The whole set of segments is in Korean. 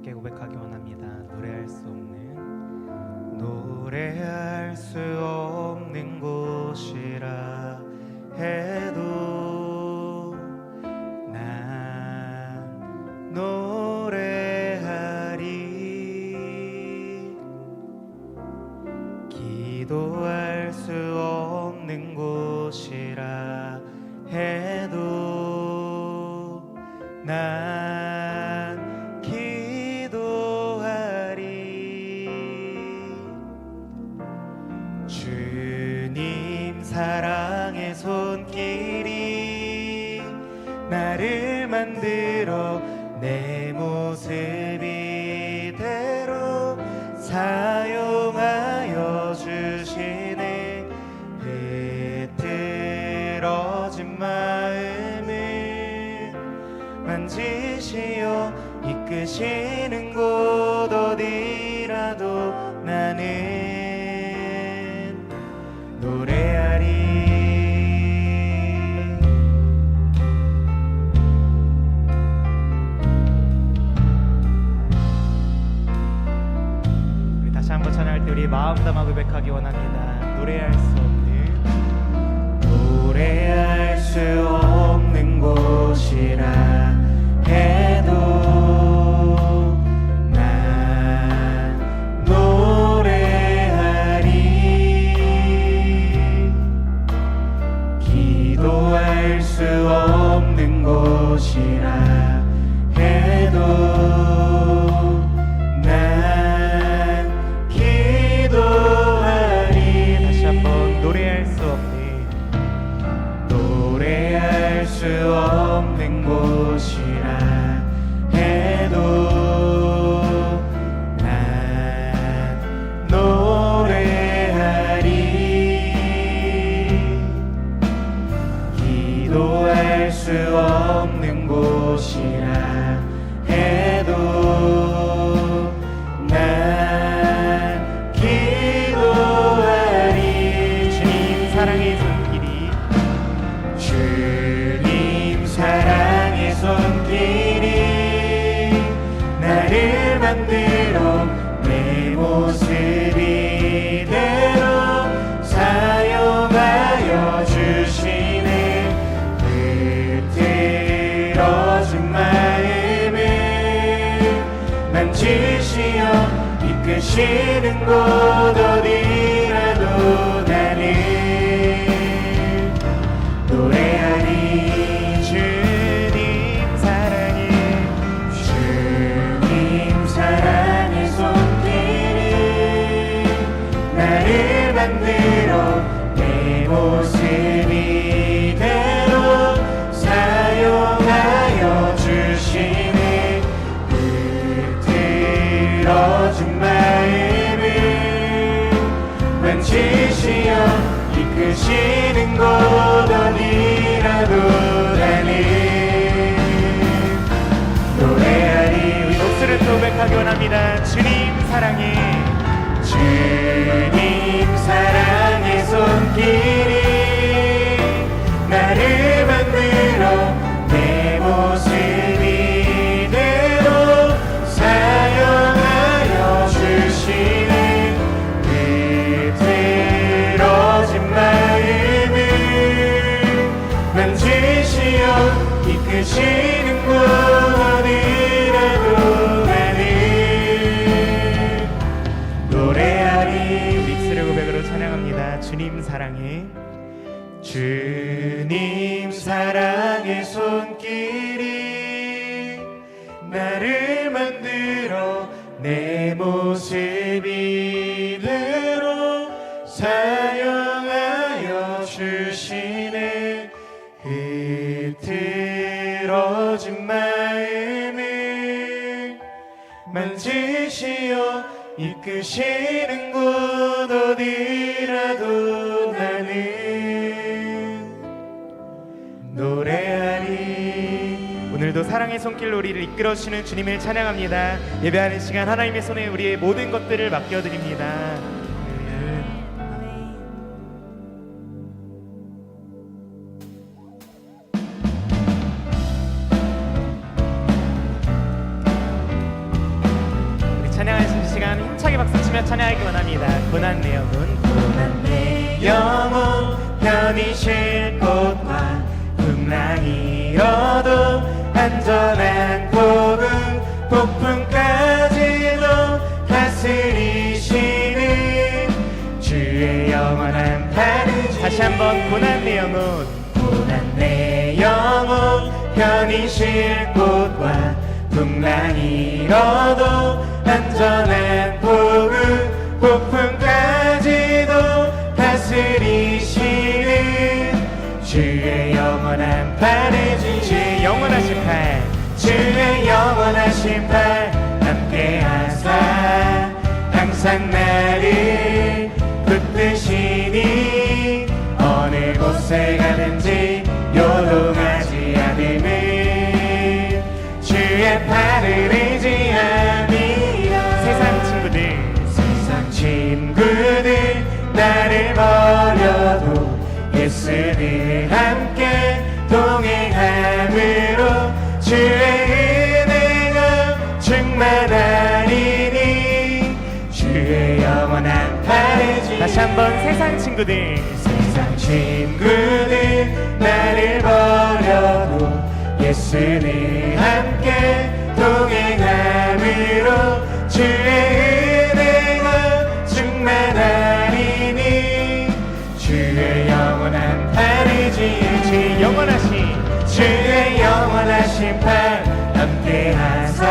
함께 고백하기 원합니다. 노래할 수 없는 곳이라 해도 난 노래하리. 기도할 수 없는 곳이라 해도 난 기도하리. 주님 사랑의 손길이 나를 만들어 내 모습 이대로 사용하여 주시네. 흐트러진 마음을 만지시어 이끄시는 곳 어디라도 나는 노래하리. 우리 다시 한번 찬양할 때 우리 마음 담아 고백하기 원합니다. 노래할 수 없는 곳이라 해도 난 노래하리. 기도할 수 없는 곳이라 해도 난 기도하리. 다시 한번 노래할 수 없는 곳이라 해도 난 노래하리. 기도할 수 없는 곳이라 해도 난 기도하리. 주님 사랑의 손길이 사랑의 손길이 나를 만들어 내 모습 이대로 사용하여 주시네. 흐트러진 마음을 만지시어 이끄시는 곳 어디라도 나는 노래하리. 만들어 내 모습 이대로 사용하여 주시네. 흐트러진 마음을 만지시어 이끄시는 곳 어디라도 나는 노래하리. 우리 목소리를 고백하기 원합니다. 주님 사랑해. 주님 사랑의 손길이 나를 만들어 내 모습 이대로 사용하여 주시네. 흐트러진 마음을 만지시어 이끄시는 곳 어디라도 나는 노래하리. 우리 입술의 고백으로 찬양합니다. 주님 사랑해. 주님 사랑의 손길이 나를 만들어 내 모습 이대로 사용하여 주시네. 흐트러진 마음을 만지시어 이끄시는 곳 어디라도 나는 노래하리. 오늘도 사랑의 손길로 우리를 이끌어주시는 주님을 찬양합니다. 예배하는 시간 하나님의 손에 우리의 모든 것들을 맡겨드립니다. 시간 힘차게 박수치며 찬양하기 원합니다. 고난 내 영혼, 고난 내 영혼, 편히 쉴 곳과 풍랑이 일어도 안전한 복음, 폭풍까지도 다스리시는 주의 영원한 팔을. 다시 한번 고난 내 영혼, 고난 내 영혼, 편히 쉴 곳과 풍랑이 일어도 안전한 복음, 폭풍까지도 다스리시는 주의 영원한 팔을. 주의 영원하신 팔, 주의 영원하신 팔 함께하사 항상 나를 붙드시니 어느 곳에 가든지 요동하지 않음을 주의 팔을 의지함이라. 세상 친구들 나를 버려도 예수를 함께 동행함으로 주의 은혜가 충만하리니 주의 영원한 팔을. 다시 한번 세상 친구들 나를 버려도 예수를 함께 동행함으로 주의 은혜가 충만하리니 주의 영원한 팔을. 주의 영원하신 팔 함께하사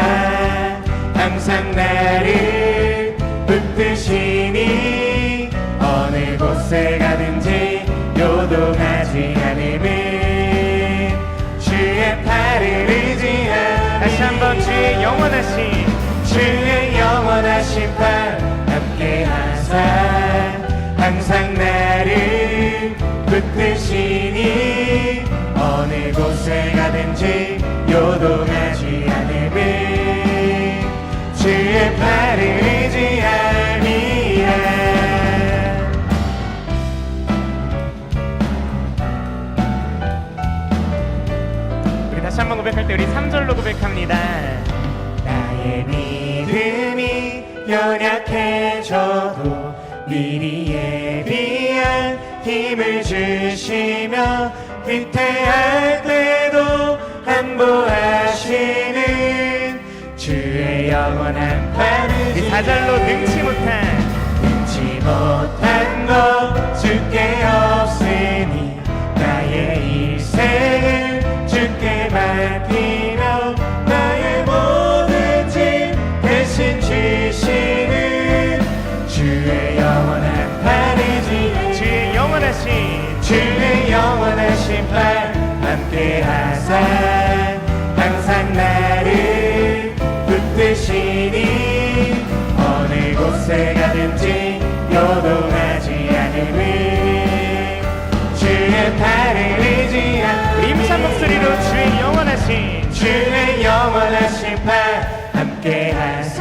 항상 나를 붙드시니 어느 곳에 가든지 요동하지 않음을 주의 팔을 의지하. 다시 한번 주의 영원하신 팔 함께하사 항상 나를 붙드시니 어느 곳에 가든지 요동하지 않음을 주의 팔을 의지함이라. 우리 다시 한번 고백할 때 우리 3절로 고백합니다. 나의 믿음이 연약해져도 미리 예비한 힘을 주시며 위태할 때도 안보하시는 주의 영원한 팔을. 이 4절로 능치 못한 것 주께 없으니 나의 일생을 주께 맡기며 나의 모든 짐 대신 주시는 주의 영원한 팔을. 주의 영원하신 팔 함께하사 항상 나를 붙드시니 어느 곳에 가든지 요동하지 않음을 주의 팔을 의지한. 우리 힘찬 목소리로 주의 영원하신 팔 함께하사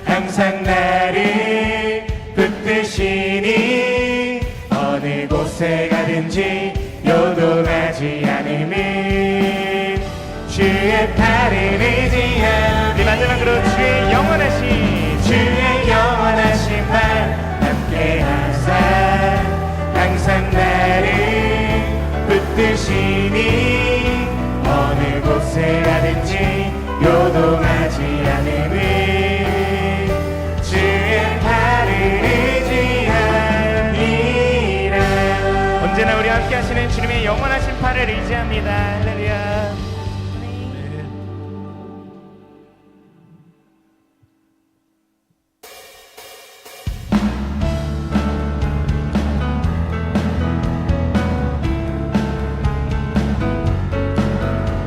항상 나를 붙드시니 어느 곳에 가든지 요동하지 않음을 주의 팔을 의지한. 우리 마지막으로 주의 영원하신 팔 함께하사 항상 나를 붙드시니 어느 곳에 가든지 요동하지 않음을 주의 팔을 의지함이라. 언제나 우리와 함께 하시는 주님의 영원하신 팔을 의지합니다. 할렐루야.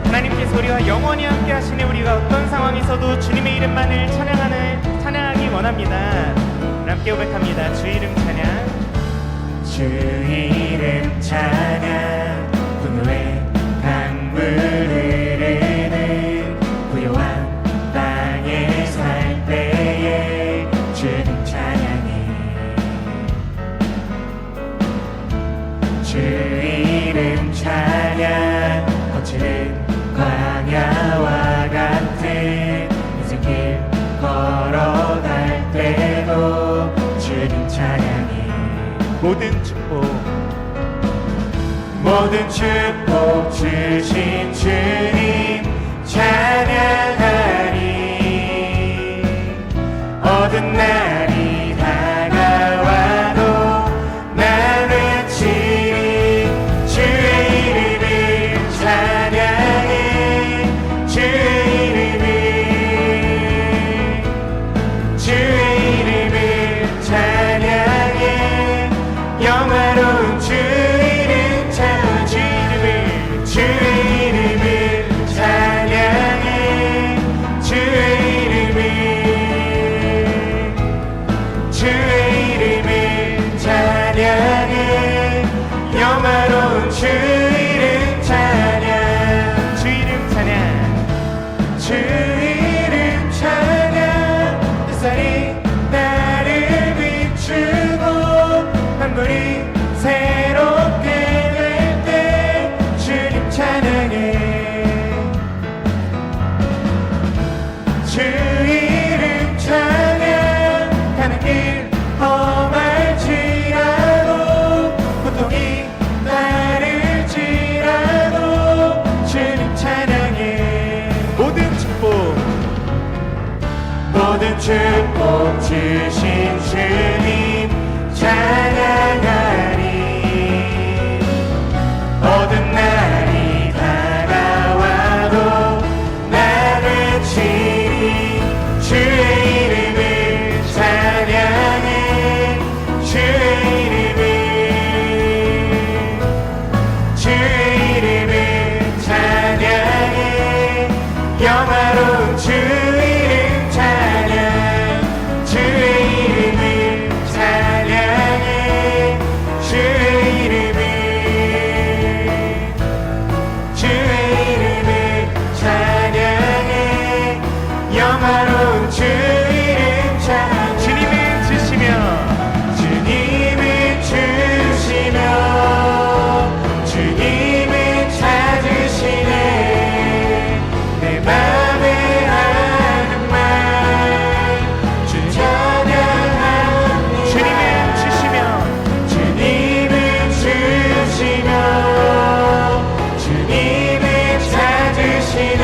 하나님께서 우리와 영원히 함께 하시는 우리가 어떤 상황에서도 주님의 이름만을 찬양하기 원합니다. 함께 고백합니다. 주 이름 찬양. 주 이름 찬양. 분노의 강물을 흐르는 고요한 땅에 살 때에 주 이름 찬양해. 주 이름 찬양. 거칠은 광야와 같은 인생길 걸어가 모든 축복 주신 주님 찬양하리. 어두운 날이 다가와도 난 외치리. 주의 이름을 찬양해. 주의 이름을 찬양해. 영화로운 주 이름 찬양. 주의 이름을 찬양해. 주의 이름을 찬양해. 영화로운 주 이름 찬양. 주 이름 찬양. 주 이름 찬양. 햇살이 나를 비추고 만물이 새롭게 될 때 주님 찬양해. 주 이름 찬양. 가는 길 험할지라도 고통이 따를지라도 주님 찬양해. 모든 축복 주신 주님 찬양하리. 어두운 날이 다가와도 난 외치리. 주의 이름을 찬양해. 주의 이름을 찬양해. 영화로운 주 이름 찬양. 주의 이름을 찬양해. 주의 이름을 찬양해. 영화로운 주 이름 찬양. 주님을 주시며 주님을 찾으시네. 내 맘에 하는 말 주 찬양합니다. 주님을 주시며 주님을 찾으시네.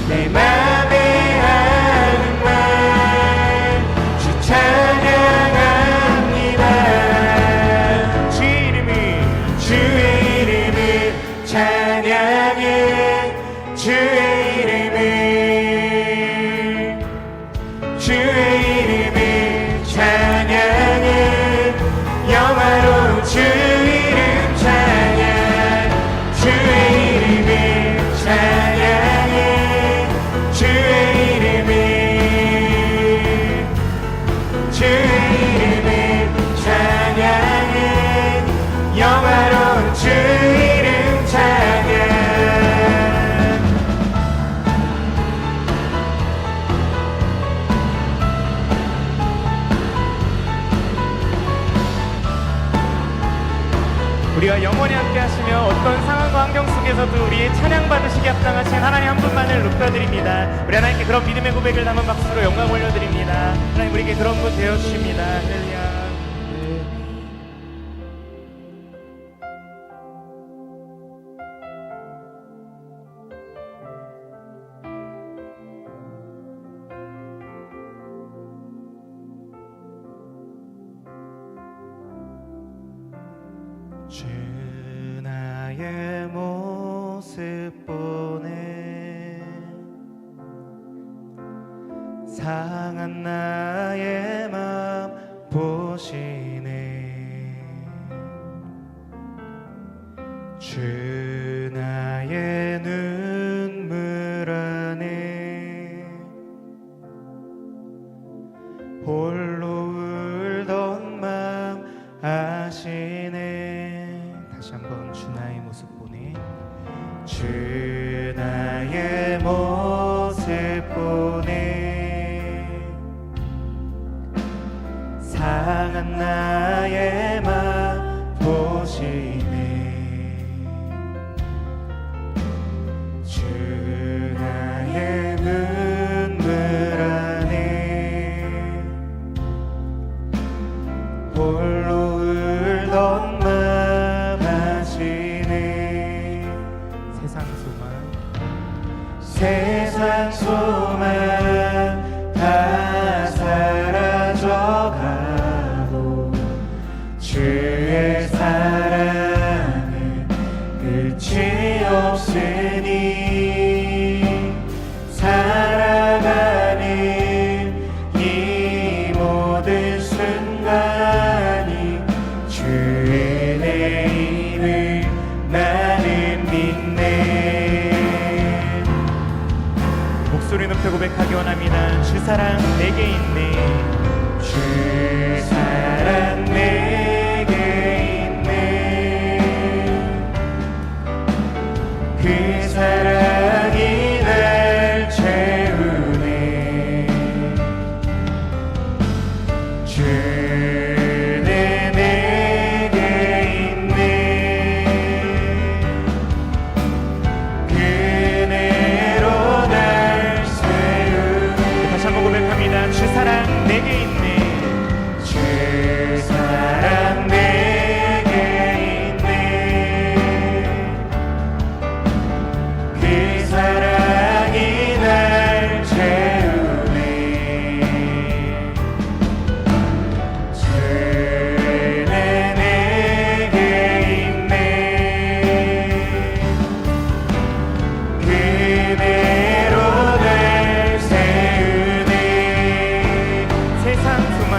내 맘에 하는 말 주 찬양합니다. 주의 이름을 찬양해. 주의 이름을 찬양해. 영화로운 주 이름 찬양. 주의 이름을 찬양해. 주의 이름을 찬양해. 영화로운 주 이름 찬양. 우리와 영원히 함께 하시며 어떤 상황과 환경 속에서도 우리의 찬양 받으시기 합당하신 하나님 한 분만을 높여드립니다. 우리 하나님께 그런 믿음의 고백을 담은 박수로 영광 올려드립니다. 하나님 우리에게 그런 분 되어주십니다. 할렐루야. 주 나의 모습 보네. 상한 나의 맘 보시네. 주 나의 눈물 안에 홀로 울던 맘 아시네. 다시 한번 주 나의 모습 보네. 주 나의 모습 보네. 상한 나의 맘 보시네. 주 나의 눈물 안에 홀로 소망 다 사라져가고 주의 사랑은 끝이 없으니 살아가는 이 모든 순간이 주의 은혜임을 나는 믿네. 목소리 높여 고백하기 원합니다. 주 사랑 내게 있네. 주 사랑 내게 있네. 그 사랑이 날 채우네. 주는 내게 있네. 그네로 날 세우네. 다시 한번 고백합니다. 주 사랑 내게 있네. 주 사랑 내게 있네. 그 사랑이 날 채우네. 주는 내게 있네. 그대로 날 세우네. 세상 소망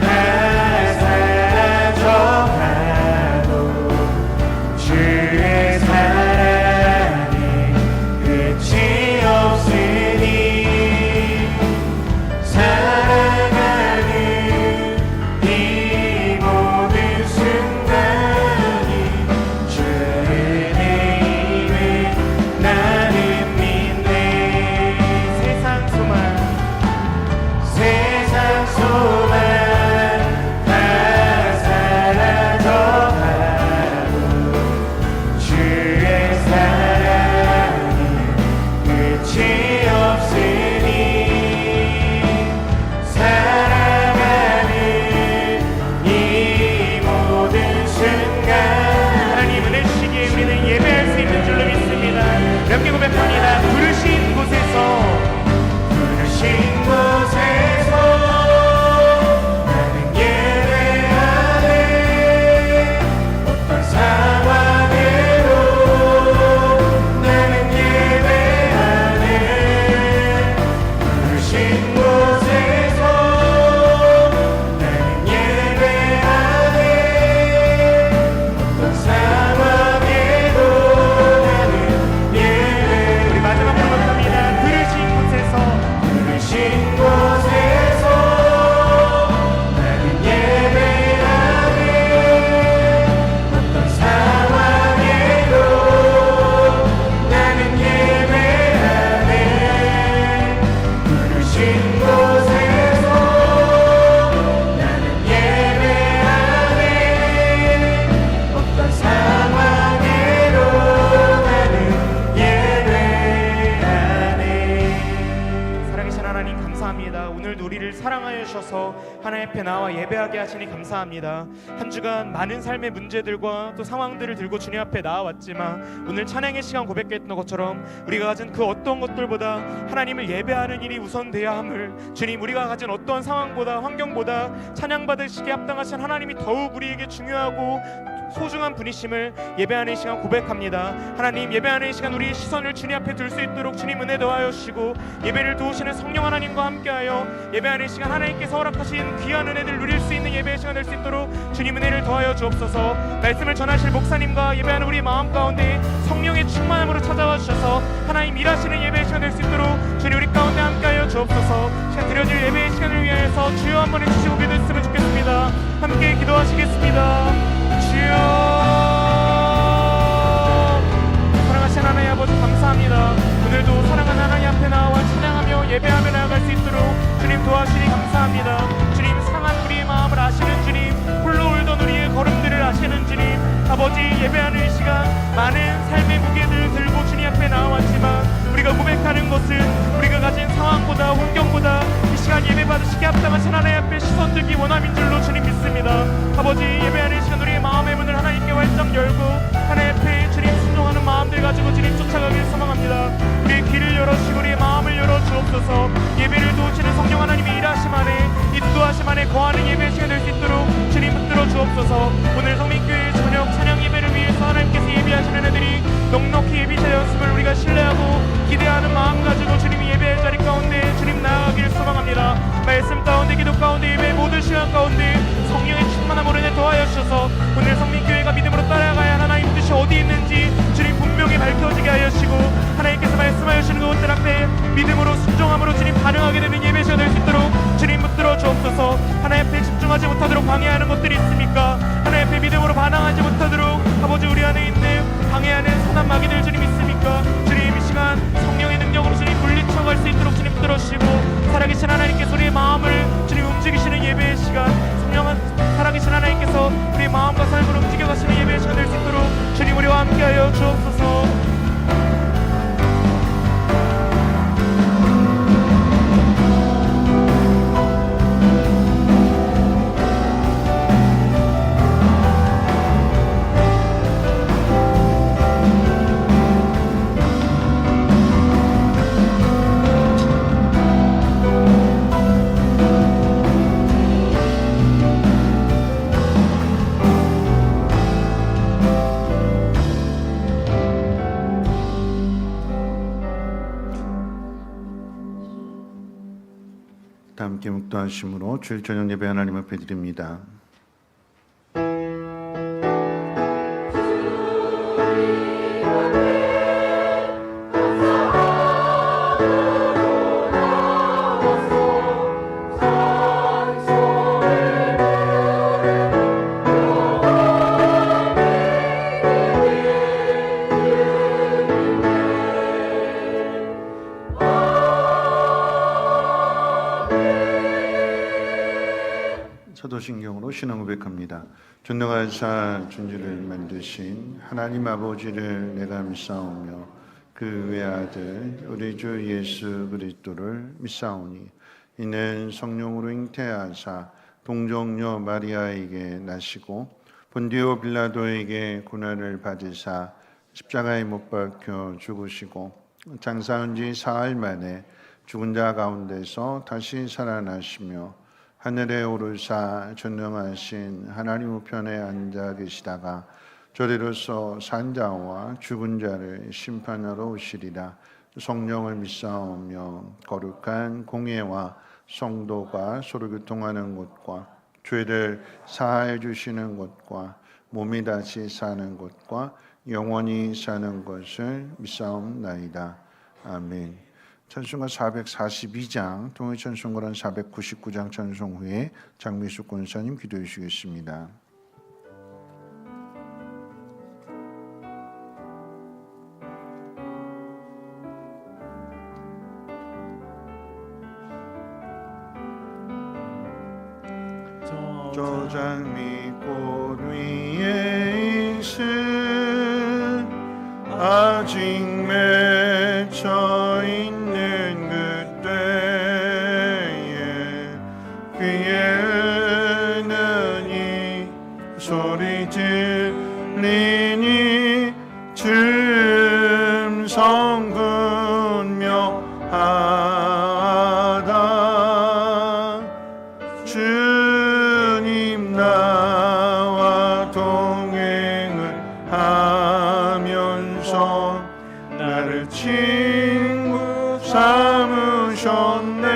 다 사라져가도 주의 사랑이 끝이 없으니 살아가는 이 모든 순간이 주의 은혜임을 나는 믿네. 세상 소망 다 사라져가도 주의 사랑이 끝이 없으니 살아가는 이 모든 순간 하나님 은혜 주시기에 우리는 예배할 수 있는 줄로 믿습니다. 함께 고백합니다. 부르신 곳에서 나는 예배하네. 어떤 상황에도 나는 예배하네. 부르신 곳에서 나는 예배하네. 어떤 상황에도 나는 예배. 우리 마지막으로 고백합니다. 부르신 곳에서 나는 예배하네. 어떤 상황에도 나는 예배하네. 부르신 곳에서 나는 예배하네. 어떤 상황에도 나는 예배하네. 살아계신 하나님 감사합니다. 오늘도 우리를 사랑하여 주셔서 하나님 앞에 나와 예배하게 하시니 감사합니다. 한 주간 많은 삶의 문제들과 또 상황들을 들고 주님 앞에 나와왔지만 오늘 찬양의 시간 고백했던 것처럼 우리가 가진 그 어떤 것들보다 하나님을 예배하는 일이 우선돼야 함을 주님, 우리가 가진 어떤 상황보다 환경보다 찬양받으시기에 합당하신 하나님이 더욱 우리에게 중요하고 소중한 분이심을 예배하는 시간 고백합니다. 하나님, 예배하는 시간 우리의 시선을 주님 앞에 둘 수 있도록 주님 은혜 더하여 주시고 예배를 도우시는 성령 하나님과 함께하여 예배하는 시간 하나님께서 허락하신 귀한 은혜를 누릴 수 있는 예배의 시간 될 수 있도록 주님 은혜를 더하여 주옵소서. 말씀을 전하실 목사님과 예배하는 우리 마음 가운데 성령의 충만함으로 찾아와 주셔서 하나님 일하시는 예배의 시간 될 수 있도록 주님 우리 가운데 함께하여 주옵소서. 시간 드려질 예배의 시간을 위하여서 주여 한번 해주시고 기도했으면 좋겠습니다. 함께 기도하시겠습니다. 주여, 사랑하신 하나님 아버지 감사합니다. 오늘도 사랑하는 하나님 앞에 나와 찬양하며 예배하며 나아갈 수 있도록 주님 도와주시니 감사합니다. 주님, 상한 우리의 마음을 아시는 주님, 홀로 울던 우리의 걸음들을 아시는 주님, 아버지 예배하는 시간 많은 삶의 무게들을 들고 주님 앞에 나와왔지만 우리가 고백하는 것은 우리가 가진 상황보다 환경보다 이 시간 예배 받으시기에 합당하신 하나님 앞에 시선 들기 원함인 줄로 주님 믿습니다. 아버지 예배하는 시간 우리의 마음의 문을 하나님께 활짝 열고 하나님 앞에 주님 순종하는 마음 마음들 가지고 주님 쫓아가길 소망합니다. 우리의 귀를 열어주시고 우리의 마음을 열어주옵소서. 예배를 도우시는 성령 하나님의 일하심 안에 인도하심 안에 거하는 예배 시간 될 수 있도록 주님 붙들어 주옵소서. 오늘 성민교회 저녁 찬양 예배를 위해서 하나님께서 예비하시는 애들이 넉넉히 예비자였음을 우리가 신뢰하고 기대하는 마음 가지고 주님이 예배의 자리 가운데 주님 나아가길 소망합니다. 말씀 가운데 기도 가운데 예배 모든 시간 가운데 성령의 충만함으로 인해 더하여 주셔서 오늘 성민교회가 믿음으로 따라가야 하나님 뜻이 어디 있는지 주님 분명히 밝혀지게 하여 주시고 하나님께서 말씀하여 주시는 그것들 앞에 믿음으로 순종함으로 주님 반응하게 되는 예배 시간 될 수 있도록 주님 붙들어 주옵소서. 하나님 앞에 집중하지 못하도록 방해하는 것들이 있습니까? 하나님 앞에 믿음으로 반항하지 못하도록 아버지 우리 안에 있는 방해하는 선한 마귀들 주님 있습니까? 주님 이 시간 성령의 능력으로 주님 물리쳐갈 수 있도록 주님 붙들어주시고 살아계신 하나님께서 우리의 마음을 주님 움직이시는 예배의 시간 성령은 살아계신 하나님께서 우리의 마음과 삶을 움직여가시는 예배의 시간 될 수 있도록 주님 우리와 함께하여 주옵소서. 함께 묵도하심으로 주일 저녁 예배 하나님 앞에 드립니다. 사도신경으로 신앙 고백합니다. 존경하사 존재를 만드신 하나님 아버지를 내가 믿사오며 그 외아들 우리 주 예수 그리스도를 믿사오니 이는 성령으로 잉태하사 동정녀 마리아에게 나시고 본디오 빌라도에게 고난을 받으사 십자가에 못 박혀 죽으시고 장사한 지 사흘 만에 죽은 자 가운데서 다시 살아나시며 하늘에 오르사 전능하신 하나님 우편에 앉아 계시다가 저리로서 산 자와 죽은 자를 심판하러 오시리라. 성령을 믿사오며 거룩한 공예와 성도가 서로 교통하는 곳과 죄를 사하여 주시는 곳과 몸이 다시 사는 곳과 영원히 사는 것을 믿사옵나이다. 아멘. 찬송가 442장, 통일 찬송가는 499장 찬송 후에 장미숙 권사님 기도해 주시겠습니다. 저 장미꽃 위에 있을 아직 맺혀 있는 그때에 귀에 은은히 소리 들리니 춤성 군명하다. 주님 나와 동행을 하면서 나를 친구 삼으셨네.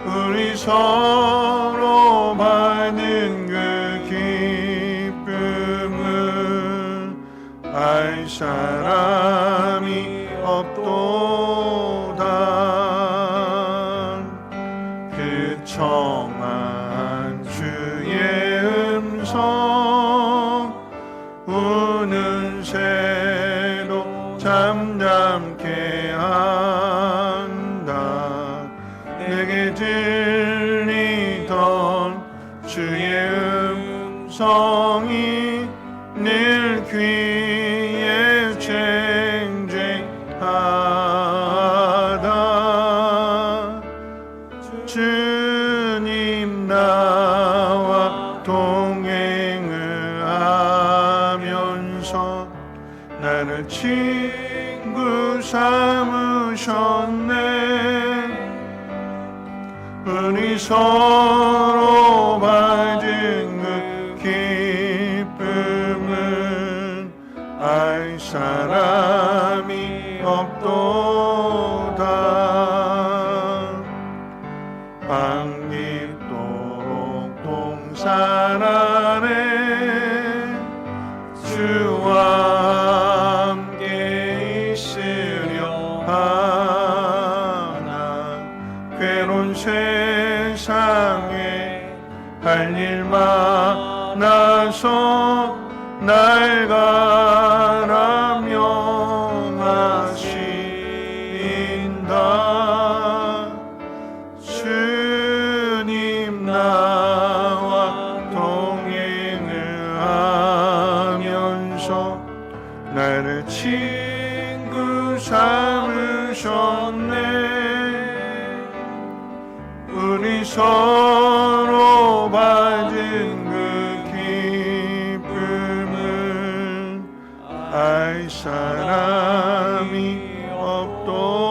우리 서로 받는 그 기쁨을 알 사람이 없도다. 그 청한 주의 음성 우는 새로 잠잠케 한다. 내게 들리던 주의 음성이 늘 귀에 쟁쟁하다. 주님 나와 동행을 하면서 나를 친구 삼으셨네. 우리 서로 받은 그 기쁨은 알 사람이 없도다. 반갑도록 동산 안에 주와 함께 있으려 하나. 괴로운 세상에 할 일 많아서 날 가라 명하신다. 주님 나와 동행을 하면서 나를 친구 삼으셨네. 우리 서로 받은 그 기쁨은 알 사람이 없도다.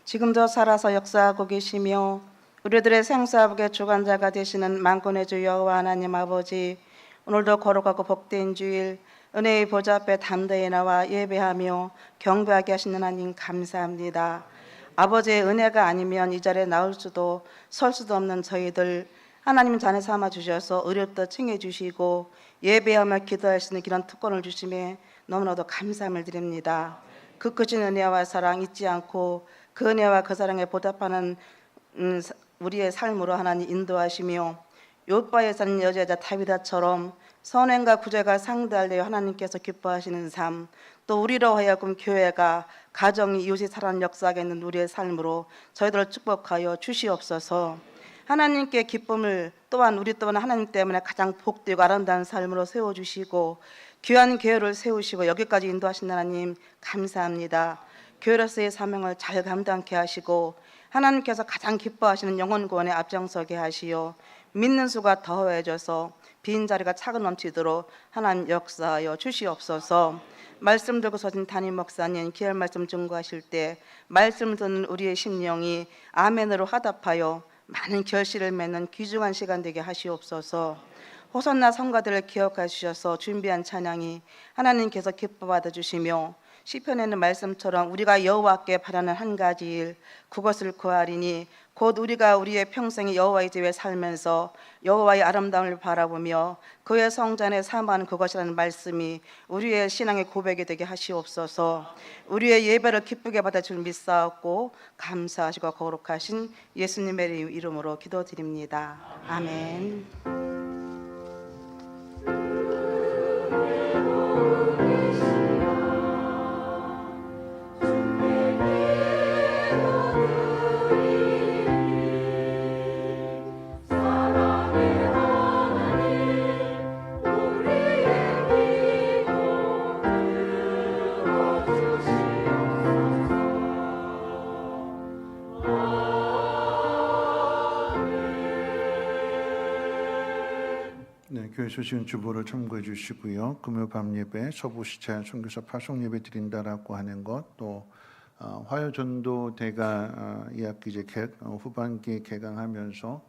지금도 살아서 역사하고 계시며 우리들의 생사복의 주관자가 되시는 만군의 주 여호와 하나님 아버지, 오늘도 거룩하고 복된 주일 은혜의 보좌 앞에 담대히 나와 예배하며 경배하게 하시는 하나님 감사합니다. 아버지의 은혜가 아니면 이 자리에 나올 수도 설 수도 없는 저희들 하나님 자녀 삼아 주셔서 의롭다 칭해 주시고 예배하며 기도할 수 있는 그런 특권을 주심에 너무나도 감사함을 드립니다. 그 크신 은혜와 사랑 잊지 않고 그 은혜와 그 사랑에 보답하는 우리의 삶으로 하나님 인도하시며 욥바에 사는 여자 다비다처럼 선행과 구제가 상달되어 하나님께서 기뻐하시는 삶, 또 우리로 하여금 교회가 가정이 이웃이 사랑 역사하게 있는 우리의 삶으로 저희들을 축복하여 주시옵소서. 하나님께 기쁨을 또한 우리 또한 하나님 때문에 가장 복되고 아름다운 삶으로 세워주시고 귀한 교회를 세우시고 여기까지 인도하신 하나님 감사합니다. 교회로서의 사명을 잘 감당케 하시고 하나님께서 가장 기뻐하시는 영혼 구원에 앞장서게 하시어 믿는 수가 더해져서 빈자리가 차고 넘치도록 하나님 역사하여 주시옵소서. 말씀 들고 서신 담임 목사님 귀한 말씀 증거하실 때 말씀 듣는 우리의 심령이 아멘으로 화답하여 많은 결실을 맺는 귀중한 시간 되게 하시옵소서. 호산나 성가들을 기억하셔서 준비한 찬양이 하나님께서 기뻐 받아주시며 시편에 있는 말씀처럼 우리가 여호와께 바라는 한 가지 일 그것을 구하리니 곧 우리가 우리의 평생에 여호와의 집에 살면서 여호와의 아름다움을 바라보며 그의 성전에 사모하는 그것이라는 말씀이 우리의 신앙의 고백이 되게 하시옵소서. 우리의 예배를 기쁘게 받아줄 믿사옵고 감사하시고 거룩하신 예수님의 이름으로 기도드립니다. 아멘. 네, 교회 소식은 주보를 참고해 주시고요. 금요 밤 예배, 서부 시차 선교사 파송 예배 드린다라고 하는 것, 또 화요 전도대가 이 학기 이제 후반기 개강하면서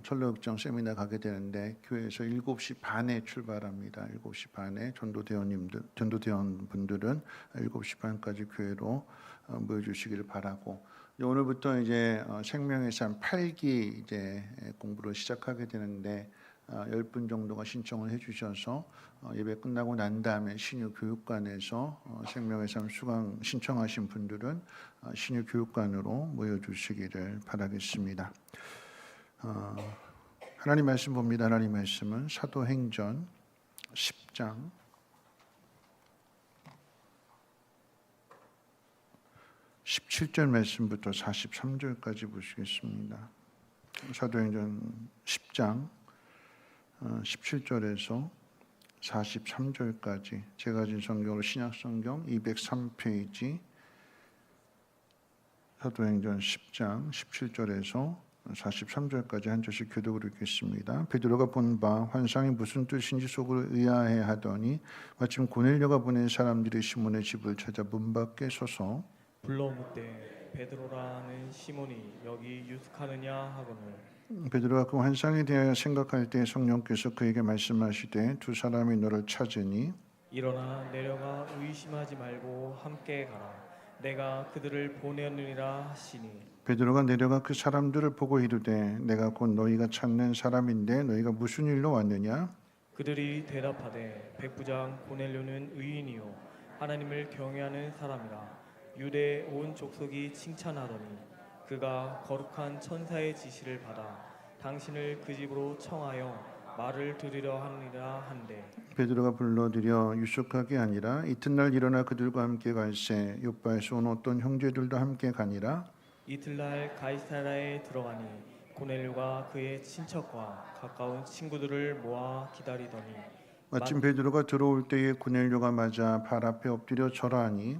철로역정 세미나 가게 되는데 교회에서 7시 반에 출발합니다. 7시 반에 전도대원분들은 7시 반까지 교회로 모여주시기를 바라고, 오늘부터 이제 생명의 삶 8기 이제 공부를 시작하게 되는데 10분 정도가 신청을 해주셔서 예배 끝나고 난 다음에 신유 교육관에서 생명의 삶 수강 신청하신 분들은 신유 교육관으로 모여주시기를 바라겠습니다. 하나님 말씀 봅니다. 하나님 말씀은 사도행전 10장 17절 말씀부터 43절까지 보시겠습니다. 사도행전 10장 17절에서 43절까지 제가 가진 성경으로 신약성경 203페이지 사도행전 10장 17절에서 43절까지 한 절씩 교독으로 읽겠습니다. 베드로가 본 바 환상이 무슨 뜻인지 속으로 의아해 하더니 마침 고넬료가 보낸 사람들이 시몬의 집을 찾아 문 밖에 서서 불러 묻되 베드로라는 시몬이 여기 유숙하느냐 하거늘 베드로가 그 환상에 대하여 생각할 때 성령께서 그에게 말씀하시되 두 사람이 너를 찾으니 일어나 내려가 의심하지 말고 함께 가라 내가 그들을 보내느니라 하시니 베드로가 내려가 그 사람들을 보고 이르되 내가 곧 너희가 찾는 사람인데 너희가 무슨 일로 왔느냐? 그들이 대답하되 백부장 고넬료는 의인이요 하나님을 경외하는 사람이라 유대 온 족속이 칭찬하더니 그가 거룩한 천사의 지시를 받아 당신을 그 집으로 청하여 말을 들으려 하느니라 한대 베드로가 불러들여 유숙하게 아니라 이튿날 일어나 그들과 함께 갈새 요바에서 온 어떤 형제들도 함께 가니라. 이틀날 가이사라에 들어가니 고넬료가 그의 친척과 가까운 친구들을 모아 기다리더니 마침 베드로가 들어올 때에 고넬료가 맞아 발 앞에 엎드려 절하니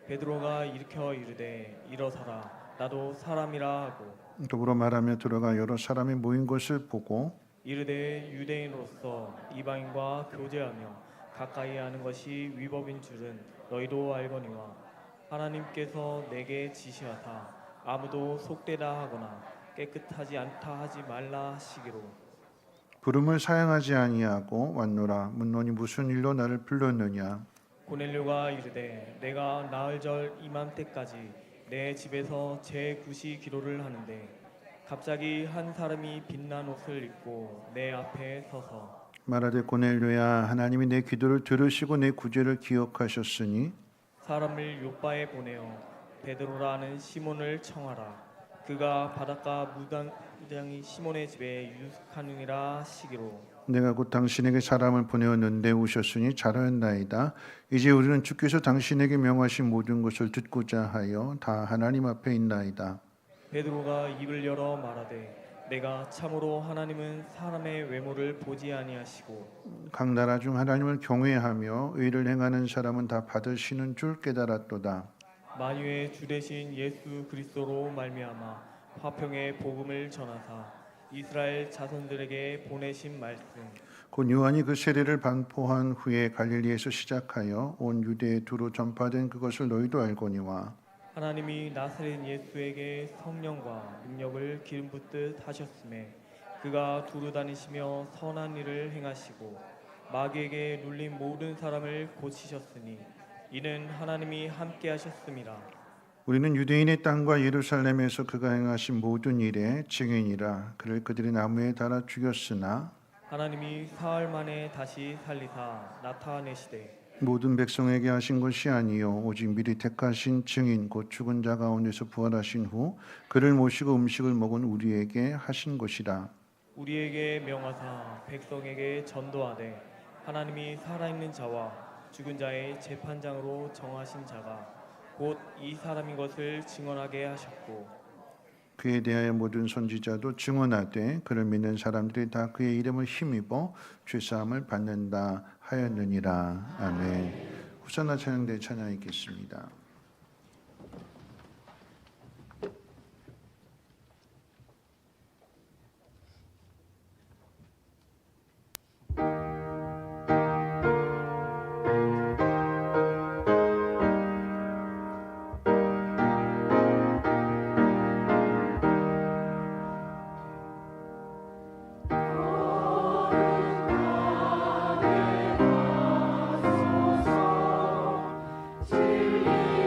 베드로가 일으켜 이르되 일어서라 나도 사람이라 하고 더불어 말하며 들어가 여러 사람이 모인 것을 보고 이르되 유대인으로서 이방인과 교제하며 가까이 하는 것이 위법인 줄은 너희도 알거니와 하나님께서 내게 지시하사 아무도 속되다 하거나 깨끗하지 않다 하지 말라 하시기로 부름을 사양하지 아니하고 왔노라. 묻노니 무슨 일로 나를 불렀느냐? 고넬료가 이르되 내가 나흘절 이맘때까지 내 집에서 제9시 기도를 하는데 갑자기 한 사람이 빛난 옷을 입고 내 앞에 서서 말하되 고넬료야 하나님이 내 기도를 들으시고 내 구제를 기억하셨으니 사람을 요바에 보내어 베드로라는 시몬을 청하라 그가 바닷가 무당이 시몬의 집에 유숙하느니라 하시기로 내가 곧 당신에게 사람을 보내었는데 오셨으니 잘하였나이다. 이제 우리는 주께서 당신에게 명하신 모든 것을 듣고자 하여 다 하나님 앞에 있나이다. 베드로가 입을 열어 말하되 내가 참으로 하나님은 사람의 외모를 보지 아니하시고 각 나라 중 하나님을 경외하며 의를 행하는 사람은 다 받으시는 줄 깨달았도다. 만유의 주 되신 예수 그리스도로 말미암아 화평의 복음을 전하사 이스라엘 자손들에게 보내신 말씀 곧 요한이 그 세례를 반포한 후에 갈릴리에서 시작하여 온 유대에 두루 전파된 그것을 너희도 알거니와 하나님이 나사렛 예수에게 성령과 능력을 기름 붓듯 하셨음에 그가 두루 다니시며 선한 일을 행하시고 마귀에게 눌린 모든 사람을 고치셨으니 이는 하나님이 함께 하셨음이라 우리는 유대인의 땅과 예루살렘에서 그가 행하신 모든 일에 증인이라. 그를 그들이 나무에 달아 죽였으나 하나님이 사흘 만에 다시 살리사 나타내시되 모든 백성에게 하신 것이 아니요 오직 미리 택하신 증인 곧 죽은 자 가운데서 부활하신 후 그를 모시고 음식을 먹은 우리에게 하신 것이라. 우리에게 명하사 백성에게 전도하되 하나님이 살아있는 자와 죽은 자의 재판장으로 정하신 자가 곧 이 사람인 것을 증언하게 하셨고 그에 대하여 모든 선지자도 증언하되 그를 믿는 사람들이 다 그의 이름을 힘입어 죄사함을 받는다 하였느니라. 아멘. 후사나 찬양대 찬양 읽겠습니다. 진리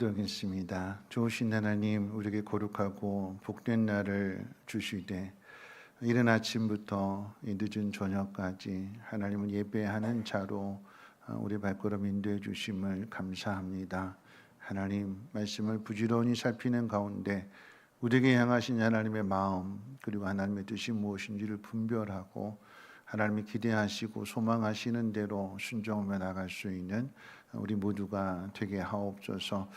기도하겠습니다. 좋으신 하나님, 우리에게 거룩하고 복된 날을 주시되 이른 아침부터 이 늦은 저녁까지 하나님을 예배하는 자로 우리 발걸음 인도해 주심을 감사합니다. 하나님 말씀을 부지런히 살피는 가운데 우리에게 향하신 하나님의 마음 그리고 하나님의 뜻이 무엇인지를 분별하고 하나님이 기대하시고 소망하시는 대로 순종하며 나갈 수 있는 우리 모두가 되게 하옵소서.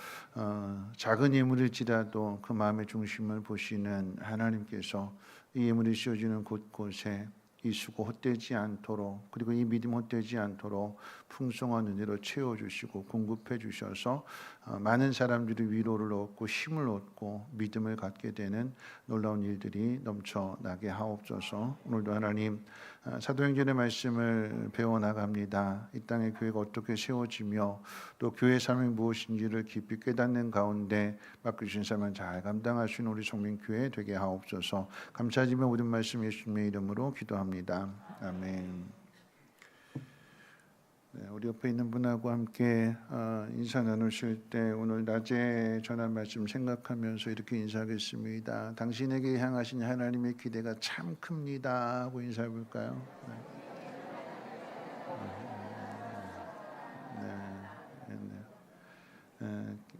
작은 예물일지라도 그 마음의 중심을 보시는 하나님께서 이 예물이 씌워지는 곳곳에 이 수고 헛되지 않도록 그리고 이 믿음 헛되지 않도록 풍성한 은혜로 채워주시고 공급해 주셔서 많은 사람들이 위로를 얻고 힘을 얻고 믿음을 갖게 되는 놀라운 일들이 넘쳐나게 하옵소서. 오늘도 하나님 사도행전의 말씀을 배워나갑니다. 이 땅의 교회가 어떻게 세워지며 또 교회 사명이 무엇인지를 깊이 깨닫는 가운데 맡겨주신 사명을 잘 감당할 수 있는 우리 성민교회 되게 하옵소서. 감사드리며 모든 말씀 예수님의 이름으로 기도합니다. 아멘. 네, 우리 옆에 있는 분하고 함께 인사 나누실 때 오늘 낮에 전한 말씀 생각하면서 이렇게 인사하겠습니다. 당신에게 향하신 하나님의 기대가 참 큽니다 하고 인사해 볼까요?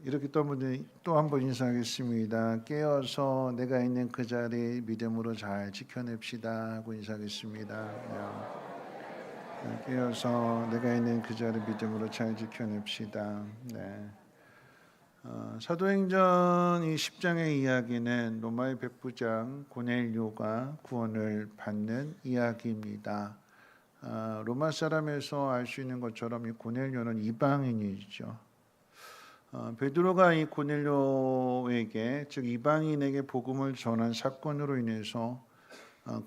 이렇게 또 한 번 인사하겠습니다. 깨어서 내가 있는 그 자리 믿음으로 잘 지켜냅시다 하고 인사하겠습니다. 깨어서 내가 있는 그 자리 믿음으로 잘 지켜냅시다. 네. 사도행전 이 10장의 이야기는 로마의 백부장 고넬료가 구원을 받는 이야기입니다. 로마 사람에서 알 수 있는 것처럼 이 고넬료는 이방인이죠. 베드로가 이 고넬료에게 즉 이방인에게 복음을 전한 사건으로 인해서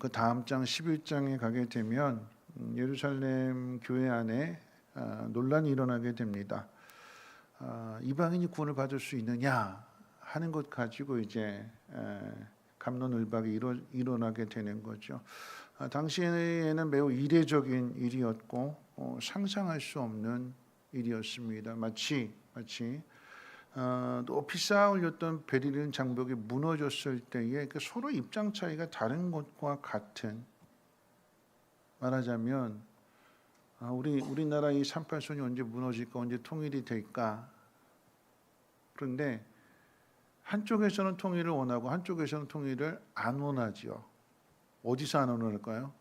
그 다음 장 11장에 가게 되면 예루살렘 교회 안에 논란이 일어나게 됩니다. 이방인이 구원을 받을 수 있느냐 하는 것 가지고 이제 갑론을박이 일어나게 되는 거죠. 당시에는 매우 이례적인 일이었고 상상할 수 없는 일이었습니다. 마치 높이 쌓아 올렸던 베릴린 장벽이 무너졌을 때에 서로 입장 차이가 다른 것과 같은, 말하자면 우리나라 이 38선이 언제 무너질까, 언제 통일이 될까. 그런데 한쪽에서는 통일을 원하고 한쪽에서는 통일을 안 원하죠. 어디서 안 원할까요?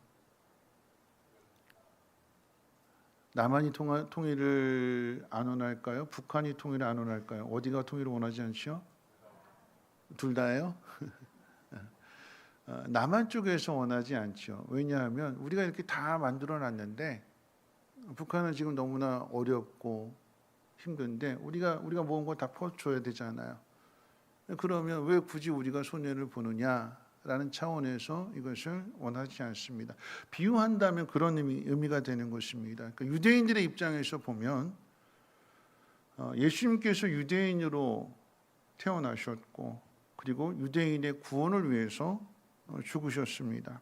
남한이 통일을 안 원할까요? 북한이 통일을 안 원할까요? 어디가 통일을 원하지 않죠? 둘 다예요? 남한 쪽에서 원하지 않죠. 왜냐하면 우리가 이렇게 다 만들어놨는데 북한은 지금 너무나 어렵고 힘든데 우리가 모은 거 다 퍼줘야 되잖아요. 그러면 왜 굳이 우리가 손해를 보느냐라는 차원에서 이것을 원하지 않습니다. 비유한다면 그런 의미가 되는 것입니다. 그러니까 유대인들의 입장에서 보면 예수님께서 유대인으로 태어나셨고 그리고 유대인의 구원을 위해서 죽으셨습니다.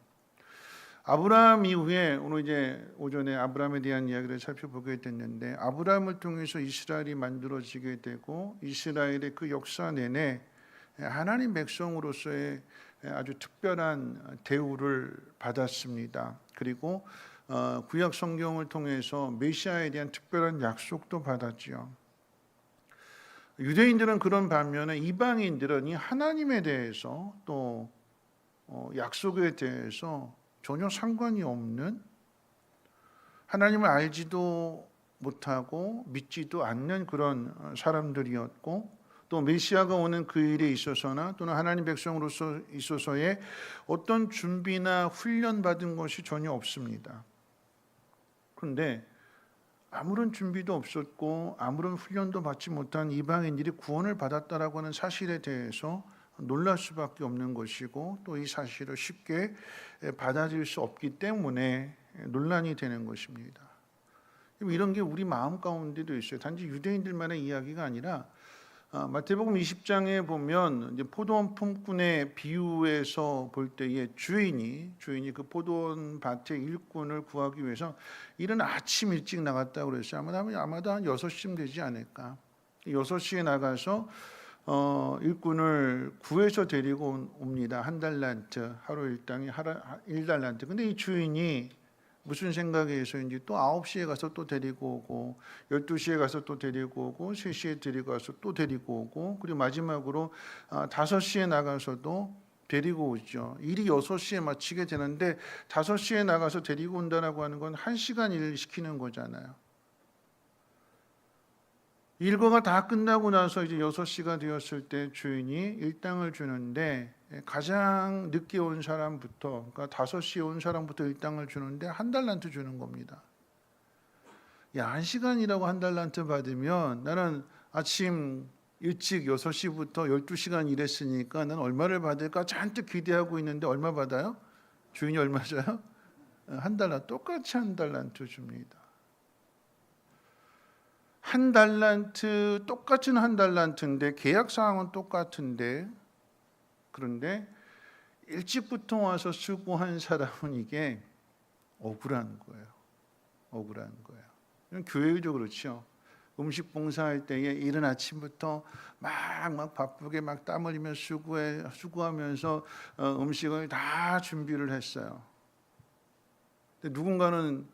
아브라함 이후에 오늘 이제 오전에 아브라함에 대한 이야기를 살펴보게 됐는데 아브라함을 통해서 이스라엘이 만들어지게 되고 이스라엘의 그 역사 내내 하나님 백성으로서의 아주 특별한 대우를 받았습니다. 그리고 구약 성경을 통해서 메시아에 대한 특별한 약속도 받았지요. 유대인들은 그런 반면에 이방인들은 이 하나님에 대해서 또 약속에 대해서 전혀 상관이 없는, 하나님을 알지도 못하고 믿지도 않는 그런 사람들이었고 또 메시아가 오는 그 일에 있어서나 또는 하나님 백성으로서 있어서의 어떤 준비나 훈련 받은 것이 전혀 없습니다. 그런데 아무런 준비도 없었고 아무런 훈련도 받지 못한 이방인들이 구원을 받았다라고 하는 사실에 대해서 놀랄 수밖에 없는 것이고 또 이 사실을 쉽게 받아들일 수 없기 때문에 논란이 되는 것입니다. 이런 게 우리 마음 가운데도 있어요. 단지 유대인들만의 이야기가 아니라 마태복음 20장에 보면 이제 포도원 품꾼의 비유에서 볼 때에 주인이 그 포도원 밭의 일꾼을 구하기 위해서 이른 아침 일찍 나갔다고 그랬어요. 아마도 한 6시쯤 되지 않을까. 6시에 나가서 일꾼을 구해서 데리고 옵니다. 한 달란트, 하루 일당이 1달란트. 근데 이 주인이 무슨 생각에 해서인지 또 9시에 가서 또 데리고 오고 12시에 가서 또 데리고 오고 3시에 데리고 가서 또 데리고 오고 그리고 마지막으로 5시에 나가서도 데리고 오죠. 일이 6시에 마치게 되는데 5시에 나가서 데리고 온다라고 하는 건 1시간 일을 시키는 거잖아요. 일과가 다 끝나고 나서 이제 6시가 되었을 때 주인이 일당을 주는데 가장 늦게 온 사람부터, 그러니까 5시에 온 사람부터 일당을 주는데 한 달란트 주는 겁니다. 야, 1시간이라고 한 달란트 받으면 나는 아침 일찍 6시부터 12시간 일했으니까 난 얼마를 받을까 잔뜩 기대하고 있는데 얼마 받아요? 주인이 얼마 줘요? 한 달란트, 똑같이 한 달란트 줍니다. 한 달란트, 똑같은 한 달란트인데 계약 사항은 똑같은데 그런데 일찍부터 와서 수고한 사람은 이게 억울한 거예요. 억울한 거예요. 교회도 그렇죠. 음식 봉사할 때에 이른 아침부터 막 바쁘게 막 땀 흘리며 수고하면서 음식을 다 준비를 했어요. 근데 누군가는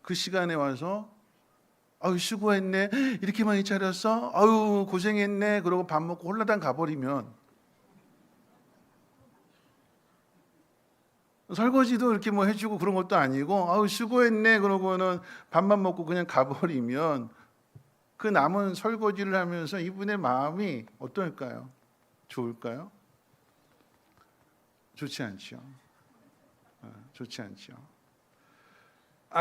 그 시간에 와서 아유 수고했네, 이렇게 많이 차렸어, 아유 고생했네, 그러고 밥 먹고 홀라당 가버리면 설거지도 이렇게 뭐 해주고 그런 것도 아니고 아유 수고했네 그러고는 밥만 먹고 그냥 가버리면 그 남은 설거지를 하면서 이분의 마음이 어떨까요? 좋을까요? 좋지 않죠. 좋지 않죠.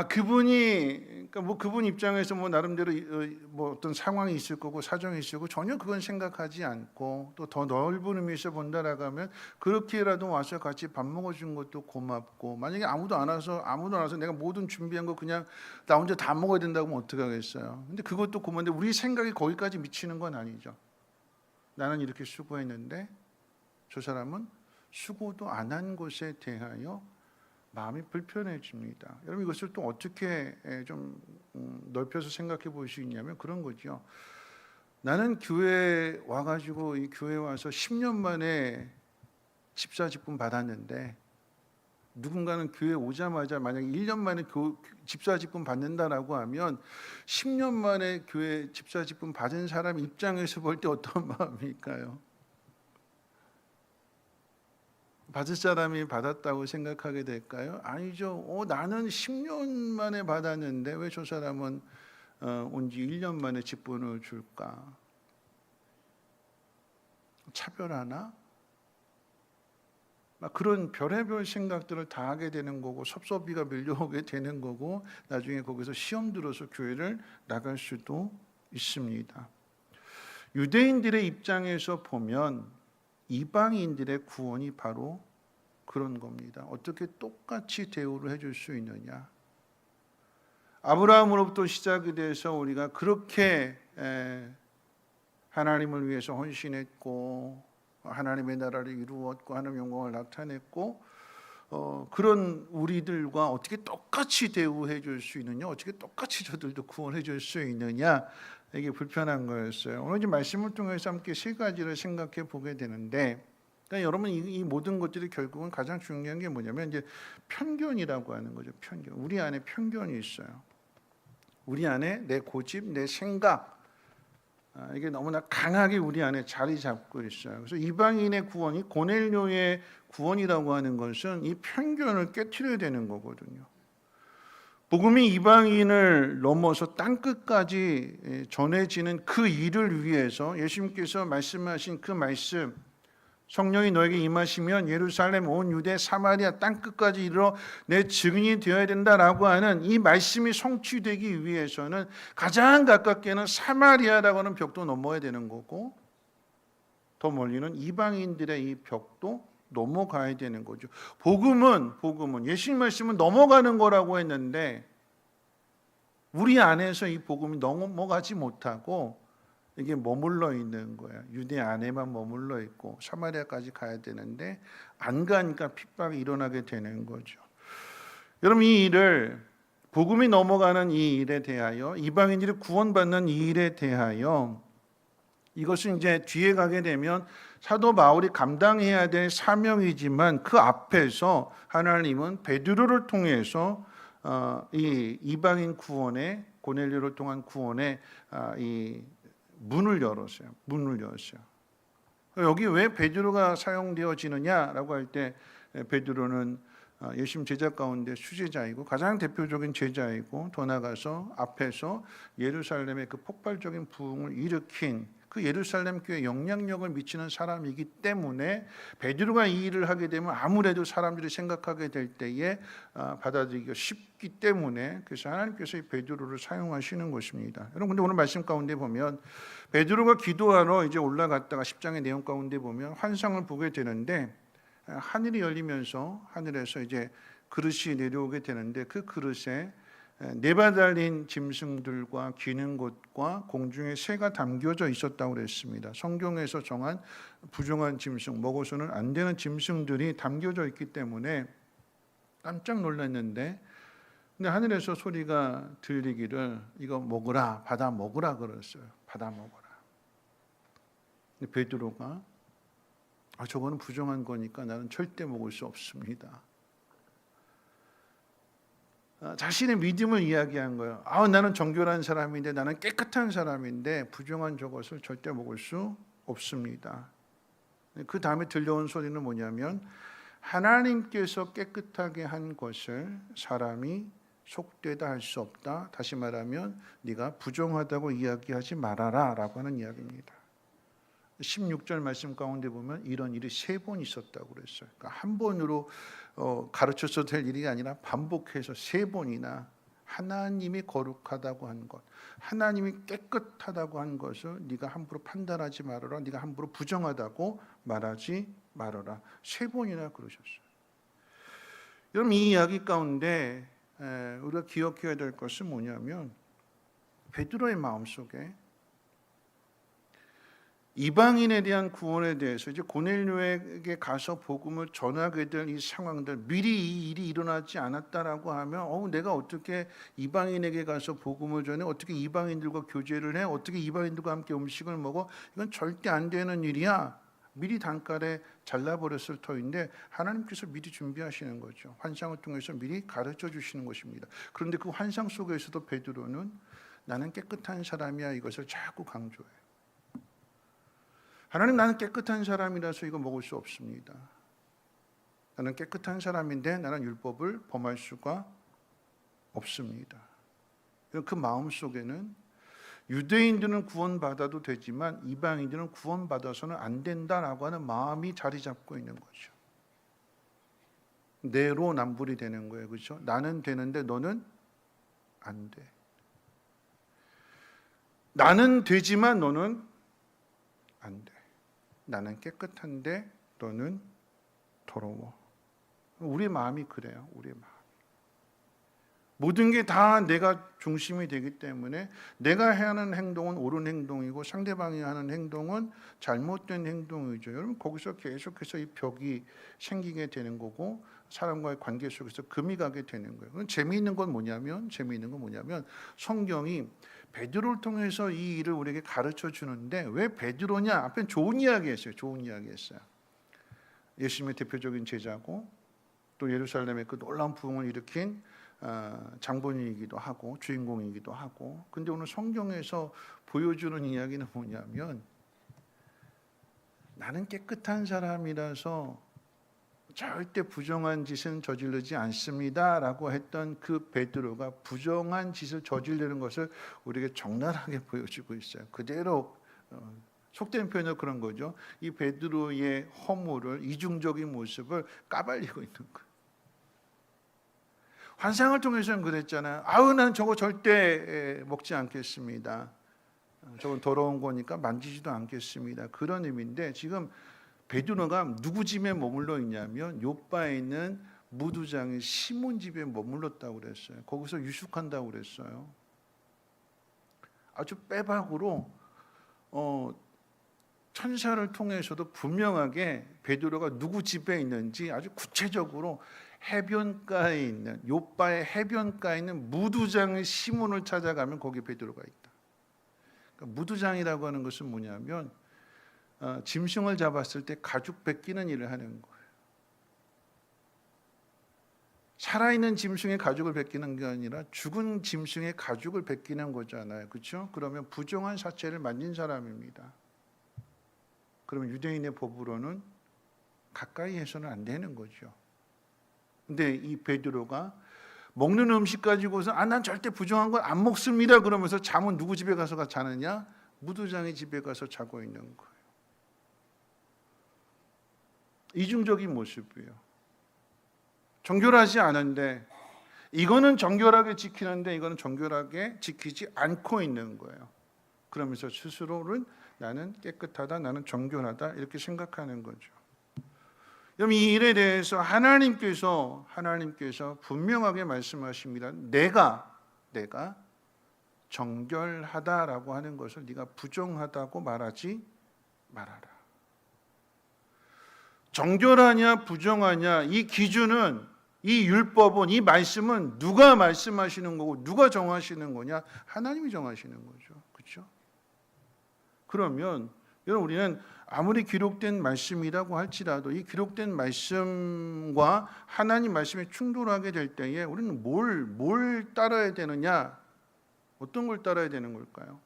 그분이, 그러니까 뭐 그분 입장에서 뭐 나름대로 뭐 어떤 상황이 있을 거고 사정이 있을 거고 전혀 그건 생각하지 않고 또 더 넓은 의미에서 본다라고 하면 그렇게라도 와서 같이 밥 먹어준 것도 고맙고, 만약에 아무도 안 와서 내가 모든 준비한 거 그냥 나 혼자 다 먹어야 된다고 하면 어떡하겠어요. 근데 그것도 고마운데 우리 생각이 거기까지 미치는 건 아니죠. 나는 이렇게 수고했는데 저 사람은 수고도 안 한 것에 대하여 마음이 불편해집니다. 여러분 이것을 또 어떻게 좀 넓혀서 생각해 볼 수 있냐면 그런 거죠. 나는 교회 와가지고 이 교회 와서 10년 만에 집사직분 받았는데 누군가는 교회 오자마자 만약에 1년 만에 집사직분 받는다라고 하면 10년 만에 교회 집사직분 받은 사람 입장에서 볼 때 어떤 마음일까요? 받을 사람이 받았다고 생각하게 될까요? 아니죠. 나는 10년 만에 받았는데 왜 저 사람은 온 지 1년 만에 직분을 줄까? 차별하나? 막 그런 별의별 생각들을 다 하게 되는 거고 섭섭이가 밀려오게 되는 거고 나중에 거기서 시험 들어서 교회를 나갈 수도 있습니다. 유대인들의 입장에서 보면 이방인들의 구원이 바로 그런 겁니다. 어떻게 똑같이 대우를 해줄 수 있느냐? 아브라함으로부터 시작이 돼서 우리가 그렇게 하나님을 위해서 헌신했고 하나님의 나라를 이루었고 하나님의 영광을 나타냈고 그런 우리들과 어떻게 똑같이 대우해 줄 수 있느냐? 어떻게 똑같이 저들도 구원해 줄 수 있느냐? 이게 불편한 거였어요. 오늘 이 말씀을 통해서 함께 세 가지를 생각해 보게 되는데, 그러니까 여러분 이 모든 것들이 결국은 가장 중요한 게 뭐냐면 이제 편견이라고 하는 거죠. 편견. 우리 안에 편견이 있어요. 우리 안에 내 고집, 내 생각, 이게 너무나 강하게 우리 안에 자리 잡고 있어요. 그래서 이방인의 구원이 고넬료의 구원이라고 하는 것은 이 편견을 깨트려야 되는 거거든요. 복음이 이방인을 넘어서 땅끝까지 전해지는 그 일을 위해서 예수님께서 말씀하신 그 말씀, 성령이 너에게 임하시면 예루살렘, 온 유대, 사마리아 땅끝까지 이르러 내 증인이 되어야 된다라고 하는 이 말씀이 성취되기 위해서는 가장 가깝게는 사마리아라고 하는 벽도 넘어야 되는 거고 더 멀리는 이방인들의 이 벽도 넘어가야 되는 거죠. 복음은 예수님 말씀은 넘어가는 거라고 했는데 우리 안에서 이 복음이 넘어가지 못하고 이게 머물러 있는 거예요. 유대 안에만 머물러 있고 사마리아까지 가야 되는데 안 가니까 핍박이 일어나게 되는 거죠. 여러분 이 일을 복음이 넘어가는 이 일에 대하여 이방인들이 구원받는 이 일에 대하여 이것은 이제 뒤에 가게 되면 사도 바울이 감당해야 될 사명이지만 그 앞에서 하나님은 베드로를 통해서 이 이방인 구원에 고넬료를 통한 구원에 이 문을 열었어요. 문을 열었어요. 여기 왜 베드로가 사용되어지느냐라고 할 때 베드로는 예수님 제자 가운데 수제자이고 가장 대표적인 제자이고 더 나아가서 앞에서 예루살렘의 그 폭발적인 부흥을 일으킨 그 예루살렘 교회에 영향력을 미치는 사람이기 때문에 베드로가 이 일을 하게 되면 아무래도 사람들이 생각하게 될 때에 받아들이기가 쉽기 때문에 그래서 하나님께서 이 베드로를 사용하시는 것입니다. 여러분 근데 오늘 말씀 가운데 보면 베드로가 기도하러 이제 올라갔다가 10장의 내용 가운데 보면 환상을 보게 되는데 하늘이 열리면서 하늘에서 이제 그릇이 내려오게 되는데 그 그릇에 네바 달린 짐승들과 기는 것과 공중에 새가 담겨져 있었다고 그랬습니다. 성경에서 정한 부정한 짐승, 먹어서는 안 되는 짐승들이 담겨져 있기 때문에 깜짝 놀랐는데 근데 하늘에서 소리가 들리기를 이거 먹으라, 받아 먹으라 그랬어요. 받아 먹어라. 근데 베드로가 저거는 부정한 거니까 나는 절대 먹을 수 없습니다. 자신의 믿음을 이야기한 거예요. 나는 정결한 사람인데 나는 깨끗한 사람인데 부정한 저것을 절대 먹을 수 없습니다. 그 다음에 들려온 소리는 뭐냐면 하나님께서 깨끗하게 한 것을 사람이 속되다 할 수 없다. 다시 말하면 네가 부정하다고 이야기하지 말아라 라고 하는 이야기입니다. 16절 말씀 가운데 보면 이런 일이 3번 있었다고 그랬어요. 그러니까 한 번으로 가르쳐서 될 일이 아니라 반복해서 3번이나 하나님이 거룩하다고 한 것, 하나님이 깨끗하다고 한 것을 네가 함부로 판단하지 말아라. 네가 함부로 부정하다고 말하지 말아라. 3번이나 그러셨어요. 여러분 이 이야기 가운데 우리가 기억해야 될 것은 뭐냐면 베드로의 마음속에 이방인에 대한 구원에 대해서 이제 고넬료에게 가서 복음을 전하게 될 이 상황들 미리 이 일이 일어나지 않았다라고 하면 내가 어떻게 이방인에게 가서 복음을 전해 어떻게 이방인들과 교제를 해 어떻게 이방인들과 함께 음식을 먹어 이건 절대 안 되는 일이야. 미리 단칼에 잘라버렸을 터인데 하나님께서 미리 준비하시는 거죠. 환상을 통해서 미리 가르쳐 주시는 것입니다. 그런데 그 환상 속에서도 베드로는 나는 깨끗한 사람이야 이것을 자꾸 강조해. 하나님 나는 깨끗한 사람이라서 이거 먹을 수 없습니다. 나는 깨끗한 사람인데 나는 율법을 범할 수가 없습니다. 그 마음 속에는 유대인들은 구원받아도 되지만 이방인들은 구원받아서는 안 된다라고 하는 마음이 자리 잡고 있는 거죠. 내로남불이 되는 거예요. 그렇죠? 나는 되는데 너는 안 돼. 나는 되지만 너는 안 돼. 나는 깨끗한데 너는 더러워. 우리 마음이 그래요. 우리 마음. 모든 게 다 내가 중심이 되기 때문에 내가 해야 하는 행동은 옳은 행동이고 상대방이 하는 행동은 잘못된 행동이죠. 여러분 거기서 계속해서 이 벽이 생기게 되는 거고 사람과의 관계 속에서 금이 가게 되는 거예요. 재미있는 건 뭐냐면 성경이 베드로를 통해서 이 일을 우리에게 가르쳐 주는데 왜 베드로냐? 앞에 좋은 이야기 했어요. 예수님의 대표적인 제자고 또 예루살렘의 그 놀라운 부흥을 일으킨 장본인이기도 하고 주인공이기도 하고 근데 오늘 성경에서 보여주는 이야기는 뭐냐면 나는 깨끗한 사람이라서 절대 부정한 짓은 저지르지 않습니다 라고 했던 그 베드로가 부정한 짓을 저지르는 것을 우리에게 적나라하게 보여주고 있어요. 그대로 속된 표현으로 그런 거죠. 이 베드로의 허물을 이중적인 모습을 까발리고 있는 거예요. 환상을 통해서는 그랬잖아요. 난 저거 절대 먹지 않겠습니다. 저건 더러운 거니까 만지지도 않겠습니다. 그런 의미인데 지금 베드로가 누구 집에 머물러 있냐면 요바에 있는 무두장의 시몬 집에 머물렀다고 그랬어요. 거기서 유숙한다고 그랬어요. 아주 빼박으로 천사를 통해서도 분명하게 베드로가 누구 집에 있는지 아주 구체적으로 해변가에 있는 요바의 해변가에 있는 무두장의 시몬을 찾아가면 거기 베드로가 있다. 그러니까 무두장이라고 하는 것은 뭐냐면 짐승을 잡았을 때 가죽 벗기는 일을 하는 거예요. 살아있는 짐승의 가죽을 벗기는 게 아니라 죽은 짐승의 가죽을 벗기는 거잖아요. 그렇죠? 그러면 부정한 사체를 만진 사람입니다. 그러면 유대인의 법으로는 가까이 해서는 안 되는 거죠. 근데 이 베드로가 먹는 음식 가지고서 난 절대 부정한 건 안 먹습니다. 그러면서 잠은 누구 집에 가서 자느냐? 무두장의 집에 가서 자고 있는 거예요. 이중적인 모습이에요. 정결하지 않은데 이거는 정결하게 지키는데 이거는 정결하게 지키지 않고 있는 거예요. 그러면서 스스로를 나는 깨끗하다, 나는 정결하다 이렇게 생각하는 거죠. 그럼 이 일에 대해서 하나님께서 분명하게 말씀하십니다. 내가 정결하다라고 하는 것을 네가 부정하다고 말하지 말아라. 정결하냐 부정하냐 이 기준은, 이 율법은, 이 말씀은 누가 말씀하시는 거고 누가 정하시는 거냐? 하나님이 정하시는 거죠. 그렇죠? 그러면 여러분, 우리는 아무리 기록된 말씀이라고 할지라도 이 기록된 말씀과 하나님 말씀이 충돌하게 될 때에 우리는 뭘 따라야 되느냐? 어떤 걸 따라야 되는 걸까요?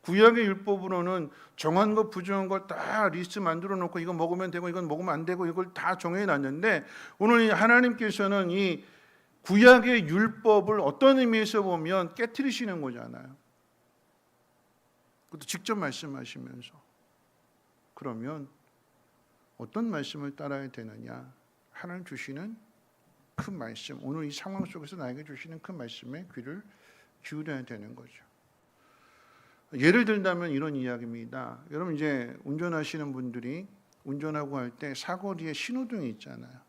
구약의 율법으로는 정한 것 부정한 걸 다 리스트 만들어 놓고 이건 먹으면 되고 이건 먹으면 안 되고 이걸 다 정해 놨는데, 오늘 하나님께서는 이 구약의 율법을 어떤 의미에서 보면 깨트리시는 거잖아요. 그것도 직접 말씀하시면서. 그러면 어떤 말씀을 따라야 되느냐? 하나님 주시는 큰 말씀, 오늘 이 상황 속에서 나에게 주시는 큰 말씀에 귀를 기울여야 되는 거죠. 예를 들자면 이런 이야기입니다. 여러분, 이제 운전하시는 분들이 운전하고 할 때 사거리에 신호등이 있잖아요.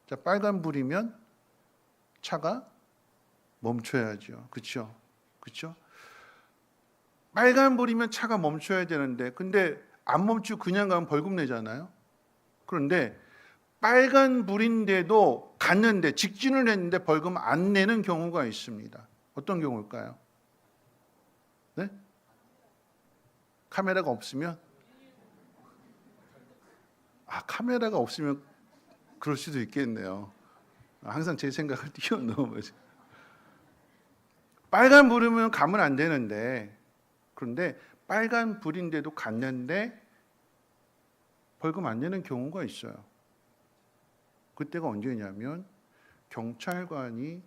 자, 빨간불이면 차가 멈춰야죠. 그렇죠? 그렇죠? 빨간불이면 차가 멈춰야 되는데, 근데 안 멈추고 그냥 가면 벌금 내잖아요. 그런데 빨간불인데도 갔는데, 직진을 했는데 벌금 안 내는 경우가 있습니다. 어떤 경우일까요? 네? 카메라가 없으면? 카메라가 없으면 그럴 수도 있겠네요. 항상 제 생각을 뛰어넘어서. 빨간 불이면 가면 안 되는데, 그런데 빨간 불인데도 갔는데 벌금 안 내는 경우가 있어요. 그때가 언제냐면 경찰관이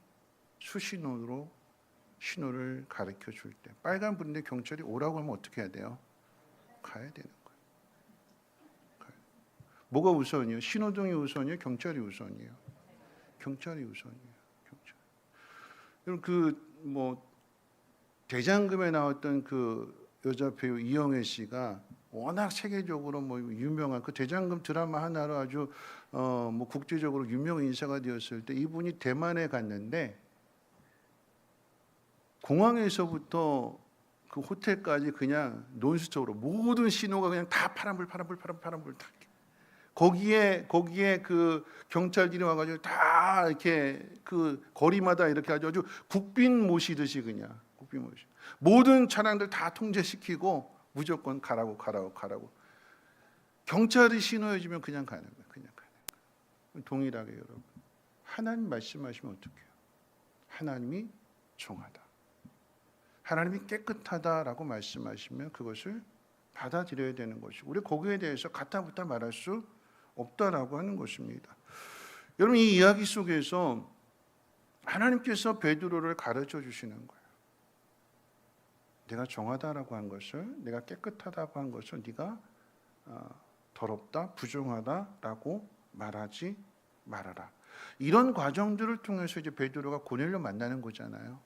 수신호로 신호를 가르쳐 줄 때, 빨간 불인데 경찰이 오라고 하면 어떻게 해야 돼요? 가야 되는 거예요. 뭐가 우선이에요? 신호등이 우선이에요? 경찰이 우선이에요? 경찰이 우선이에요. 경찰. 여러분, 대장금에 나왔던 그 여자 배우 이영애 씨가 워낙 세계적으로 유명한 그 대장금 드라마 하나로 아주 국제적으로 유명 인사가 되었을 때, 이분이 대만에 갔는데 공항에서부터 그 호텔까지 그냥 논스톱으로 모든 신호가 그냥 다 파란불 다. 거기에 그 경찰들이 와가지고 다 이렇게 그 거리마다 이렇게 아주 국빈 모시듯이 그냥 국빈 모시. 모든 차량들 다 통제시키고 무조건 가라고. 경찰이 신호해주면 그냥 가는 거예요. 그냥 가는 거예요. 동일하게 여러분, 하나님 말씀하시면 어떡해요? 하나님이 정하다, 하나님이 깨끗하다라고 말씀하시면 그것을 받아들여야 되는 것이고, 우리 거기에 대해서 가타부타 말할 수 없다라고 하는 것입니다. 여러분, 이 이야기 속에서 하나님께서 베드로를 가르쳐 주시는 거예요. 내가 정하다라고 한 것을, 내가 깨끗하다고 한 것을 네가 더럽다, 부정하다라고 말하지 말아라. 이런 과정들을 통해서 이제 베드로가 고넬료 만나는 거잖아요.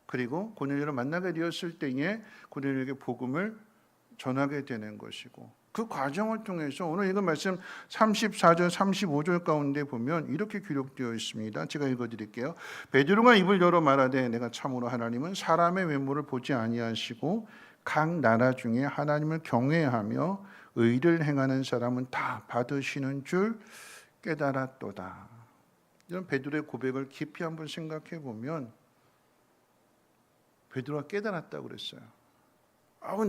그리고 고넬료를 만나게 되었을 때에 고넬료에게 복음을 전하게 되는 것이고, 그 과정을 통해서 오늘 읽은 말씀 34절 35절 가운데 보면 이렇게 기록되어 있습니다. 제가 읽어드릴게요. 베드로가 입을 열어 말하되 내가 참으로 하나님은 사람의 외모를 보지 아니하시고 각 나라 중에 하나님을 경외하며 의를 행하는 사람은 다 받으시는 줄 깨달았도다. 이런 베드로의 고백을 깊이 한번 생각해 보면, 베드로가 깨달았다고 그랬어요.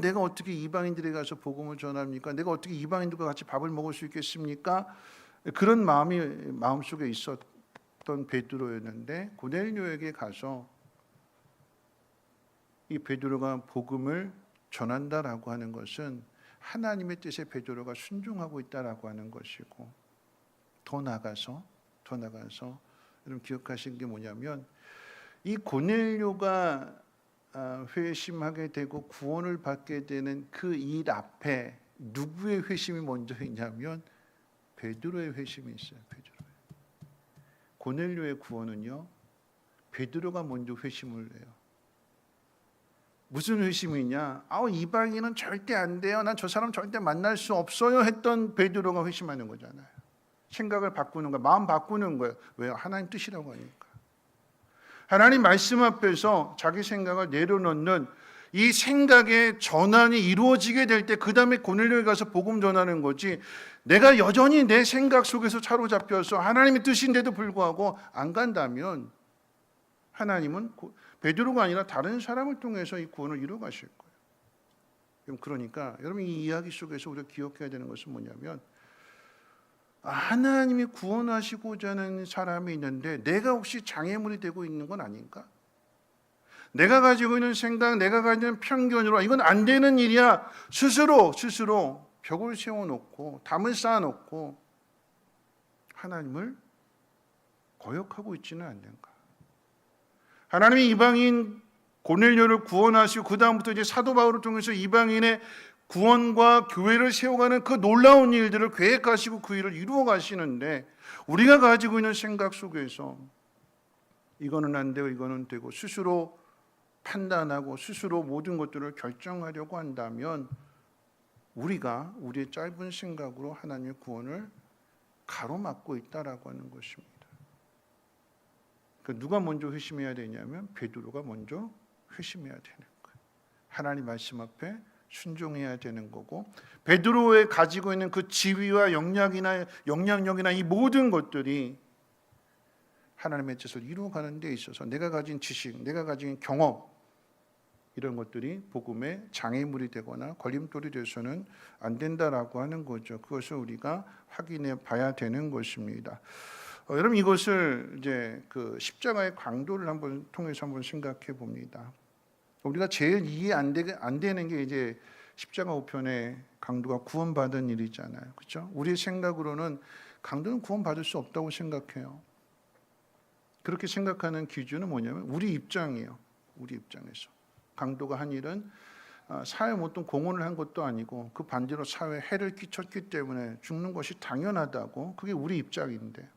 내가 어떻게 이방인들에 가서 복음을 전합니까? 내가 어떻게 이방인들과 같이 밥을 먹을 수 있겠습니까? 그런 마음이 마음속에 있었던 베드로였는데 고넬료에게 가서 이 베드로가 복음을 전한다라고 하는 것은 하나님의 뜻에 베드로가 순종하고 있다라고 하는 것이고, 더 나가서 여러분 기억하신 게 뭐냐면, 이 고넬료가 회심하게 되고 구원을 받게 되는 그 일 앞에 누구의 회심이 먼저 있냐면 베드로의 회심이 있어요. 베드로의. 고넬료의 구원은요, 베드로가 먼저 회심을 해요. 무슨 회심이냐? 이방인은 절대 안 돼요. 난 저 사람 절대 만날 수 없어요. 했던 베드로가 회심하는 거잖아요. 생각을 바꾸는 거예요. 마음 바꾸는 거예요. 왜요? 하나님 뜻이라고 하니까. 하나님 말씀 앞에서 자기 생각을 내려놓는 이 생각의 전환이 이루어지게 될 때 그 다음에 고넬료에 가서 복음 전하는 거지, 내가 여전히 내 생각 속에서 사로잡혀서 하나님의 뜻인데도 불구하고 안 간다면 하나님은 베드로가 아니라 다른 사람을 통해서 이 구원을 이루어 가실 거예요. 그러니까 여러분, 이 이야기 속에서 우리가 기억해야 되는 것은 뭐냐면, 하나님이 구원하시고자 하는 사람이 있는데 내가 혹시 장애물이 되고 있는 건 아닌가? 내가 가지고 있는 생각, 내가 가지고 있는 편견으로 이건 안 되는 일이야, 스스로 벽을 세워놓고 담을 쌓아놓고 하나님을 거역하고 있지는 않는가? 하나님이 이방인 고넬료를 구원하시고 그 다음부터 이제 사도 바울을 통해서 이방인의 구원과 교회를 세워가는 그 놀라운 일들을 계획하시고 그 일을 이루어 가시는데, 우리가 가지고 있는 생각 속에서 이거는 안 되고 이거는 되고 스스로 판단하고 스스로 모든 것들을 결정하려고 한다면 우리가 우리의 짧은 생각으로 하나님의 구원을 가로막고 있다라고 하는 것입니다. 누가 먼저 회심해야 되냐면 베드로가 먼저 회심해야 되는 거예요. 하나님 말씀 앞에 순종해야 되는 거고, 베드로의 가지고 있는 그 지위와 영향력이나 이 모든 것들이 하나님의 뜻을 이루어가는 데 있어서 내가 가진 지식, 내가 가진 경험, 이런 것들이 복음의 장애물이 되거나 걸림돌이 돼서는 안 된다라고 하는 거죠. 그것을 우리가 확인해 봐야 되는 것입니다. 여러분, 이것을 이제 그 십자가의 강도를 통해서 한번 생각해 봅니다. 우리가 제일 이해 안 되는 게 이제 십자가 우편의 강도가 구원받은 일이잖아요. 그렇죠? 우리의 생각으로는 강도는 구원받을 수 없다고 생각해요. 그렇게 생각하는 기준은 뭐냐면 우리 입장이에요. 우리 입장에서. 강도가 한 일은 사회에 어떤 공헌을 한 것도 아니고 그 반대로 사회에 해를 끼쳤기 때문에 죽는 것이 당연하다고, 그게 우리 입장인데,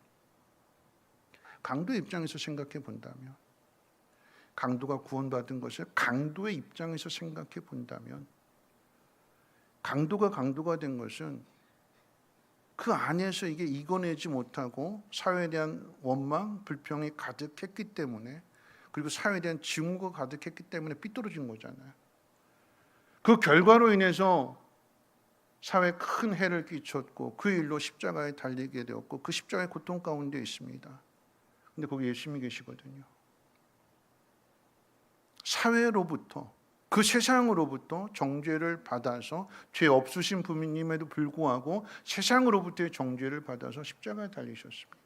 강도의 입장에서 생각해 본다면, 강도가 구원받은 것을 강도의 입장에서 생각해 본다면, 강도가 된 것은 그 안에서 이게 이겨내지 못하고 사회에 대한 원망, 불평이 가득했기 때문에, 그리고 사회에 대한 증오가 가득했기 때문에 삐뚤어진 거잖아요. 그 결과로 인해서 사회에 큰 해를 끼쳤고 그 일로 십자가에 달리게 되었고 그 십자가의 고통 가운데 있습니다. 근데 거기 예수님이 계시거든요. 사회로부터, 그 세상으로부터 정죄를 받아서, 죄 없으신 분임에도 불구하고 세상으로부터의 정죄를 받아서 십자가에 달리셨습니다.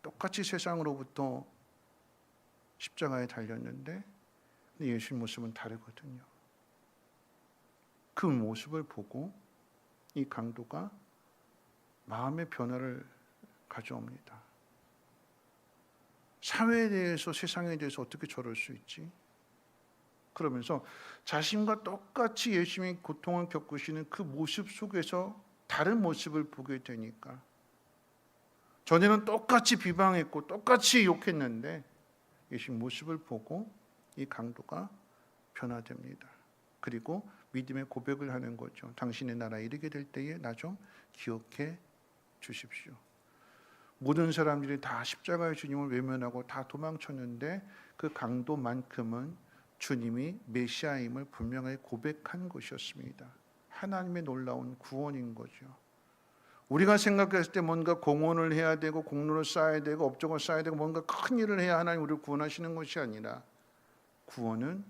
똑같이 세상으로부터 십자가에 달렸는데 예수님 모습은 다르거든요. 그 모습을 보고 이 강도가 마음의 변화를 가져옵니다. 사회에 대해서, 세상에 대해서 어떻게 저럴 수 있지? 그러면서 자신과 똑같이 예수님이 고통을 겪으시는 그 모습 속에서 다른 모습을 보게 되니까, 전에는 똑같이 비방했고 똑같이 욕했는데 예수님 모습을 보고 이 강도가 변화됩니다. 그리고 믿음의 고백을 하는 거죠. 당신의 나라에 이르게 될 때에 나 좀 기억해 주십시오. 모든 사람들이 다 십자가의 주님을 외면하고 다 도망쳤는데 그 강도만큼은 주님이 메시아임을 분명하게 고백한 것이었습니다. 하나님의 놀라운 구원인 거죠. 우리가 생각했을 때 뭔가 공헌을 해야 되고 공로를 쌓아야 되고 업적을 쌓아야 되고 뭔가 큰 일을 해야 하나님 우리를 구원하시는 것이 아니라, 구원은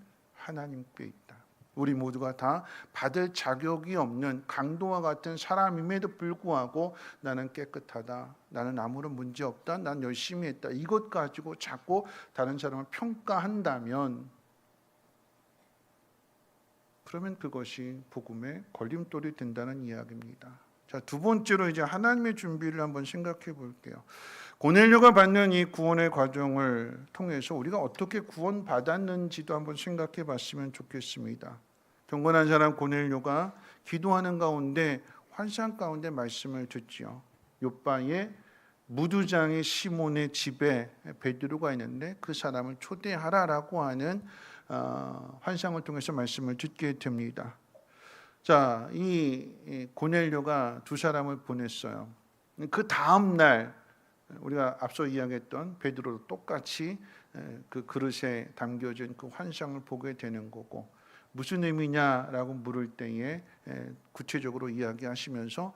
하나님께 있다. 우리 모두가 다 받을 자격이 없는 강도와 같은 사람임에도 불구하고 나는 깨끗하다, 나는 아무런 문제 없다, 난 열심히 했다, 이것 가지고 자꾸 다른 사람을 평가한다면 그러면 그것이 복음의 걸림돌이 된다는 이야기입니다. 자, 두 번째로 이제 하나님의 준비를 한번 생각해 볼게요. 고넬료가 받는 이 구원의 과정을 통해서 우리가 어떻게 구원받았는지도 한번 생각해 봤으면 좋겠습니다. 경건한 사람 고넬료가 기도하는 가운데 환상 가운데 말씀을 듣지요. 요바의 무두장의 시몬의 집에 베드로가 있는데 그 사람을 초대하라라고 하는 환상을 통해서 말씀을 듣게 됩니다. 자, 이 고넬료가 두 사람을 보냈어요. 그 다음 날 우리가 앞서 이야기했던 베드로도 똑같이 그 그릇에 담겨진 그 환상을 보게 되는 거고, 무슨 의미냐라고 물을 때에 구체적으로 이야기하시면서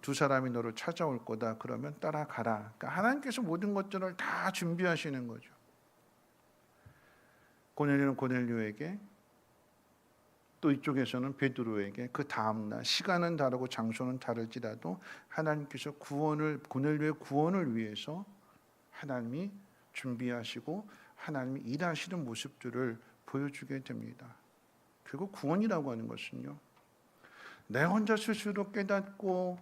두 사람이 너를 찾아올 거다. 그러면 따라가라. 그러니까 하나님께서 모든 것들을 다 준비하시는 거죠. 고넬료는 고넬료에게, 또 이쪽에서는 베드로에게 그 다음날 시간은 다르고 장소는 다를지라도 하나님께서 고넬료의 구원을 위해서 하나님이 준비하시고 하나님이 일하시는 모습들을 보여주게 됩니다. 그리고 구원이라고 하는 것은요, 내 혼자 스스로 깨닫고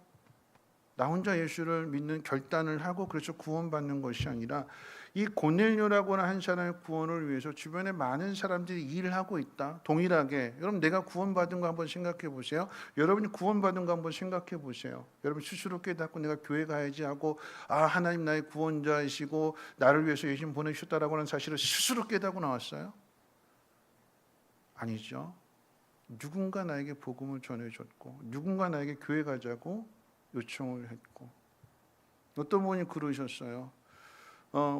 나 혼자 예수를 믿는 결단을 하고 그래서 구원받는 것이 아니라 이 고넬료라고 하는 한 사람의 구원을 위해서 주변에 많은 사람들이 일을 하고 있다. 동일하게. 여러분, 내가 구원받은 거 한번 생각해 보세요. 여러분이 구원받은 거 한번 생각해 보세요. 여러분 스스로 깨닫고 내가 교회 가야지 하고, 하나님 나의 구원자이시고 나를 위해서 예수님 보내주셨다라고 하는 사실을 스스로 깨닫고 나왔어요? 아니죠. 누군가 나에게 복음을 전해줬고, 누군가 나에게 교회 가자고 요청을 했고, 어떤 분이 그러셨어요.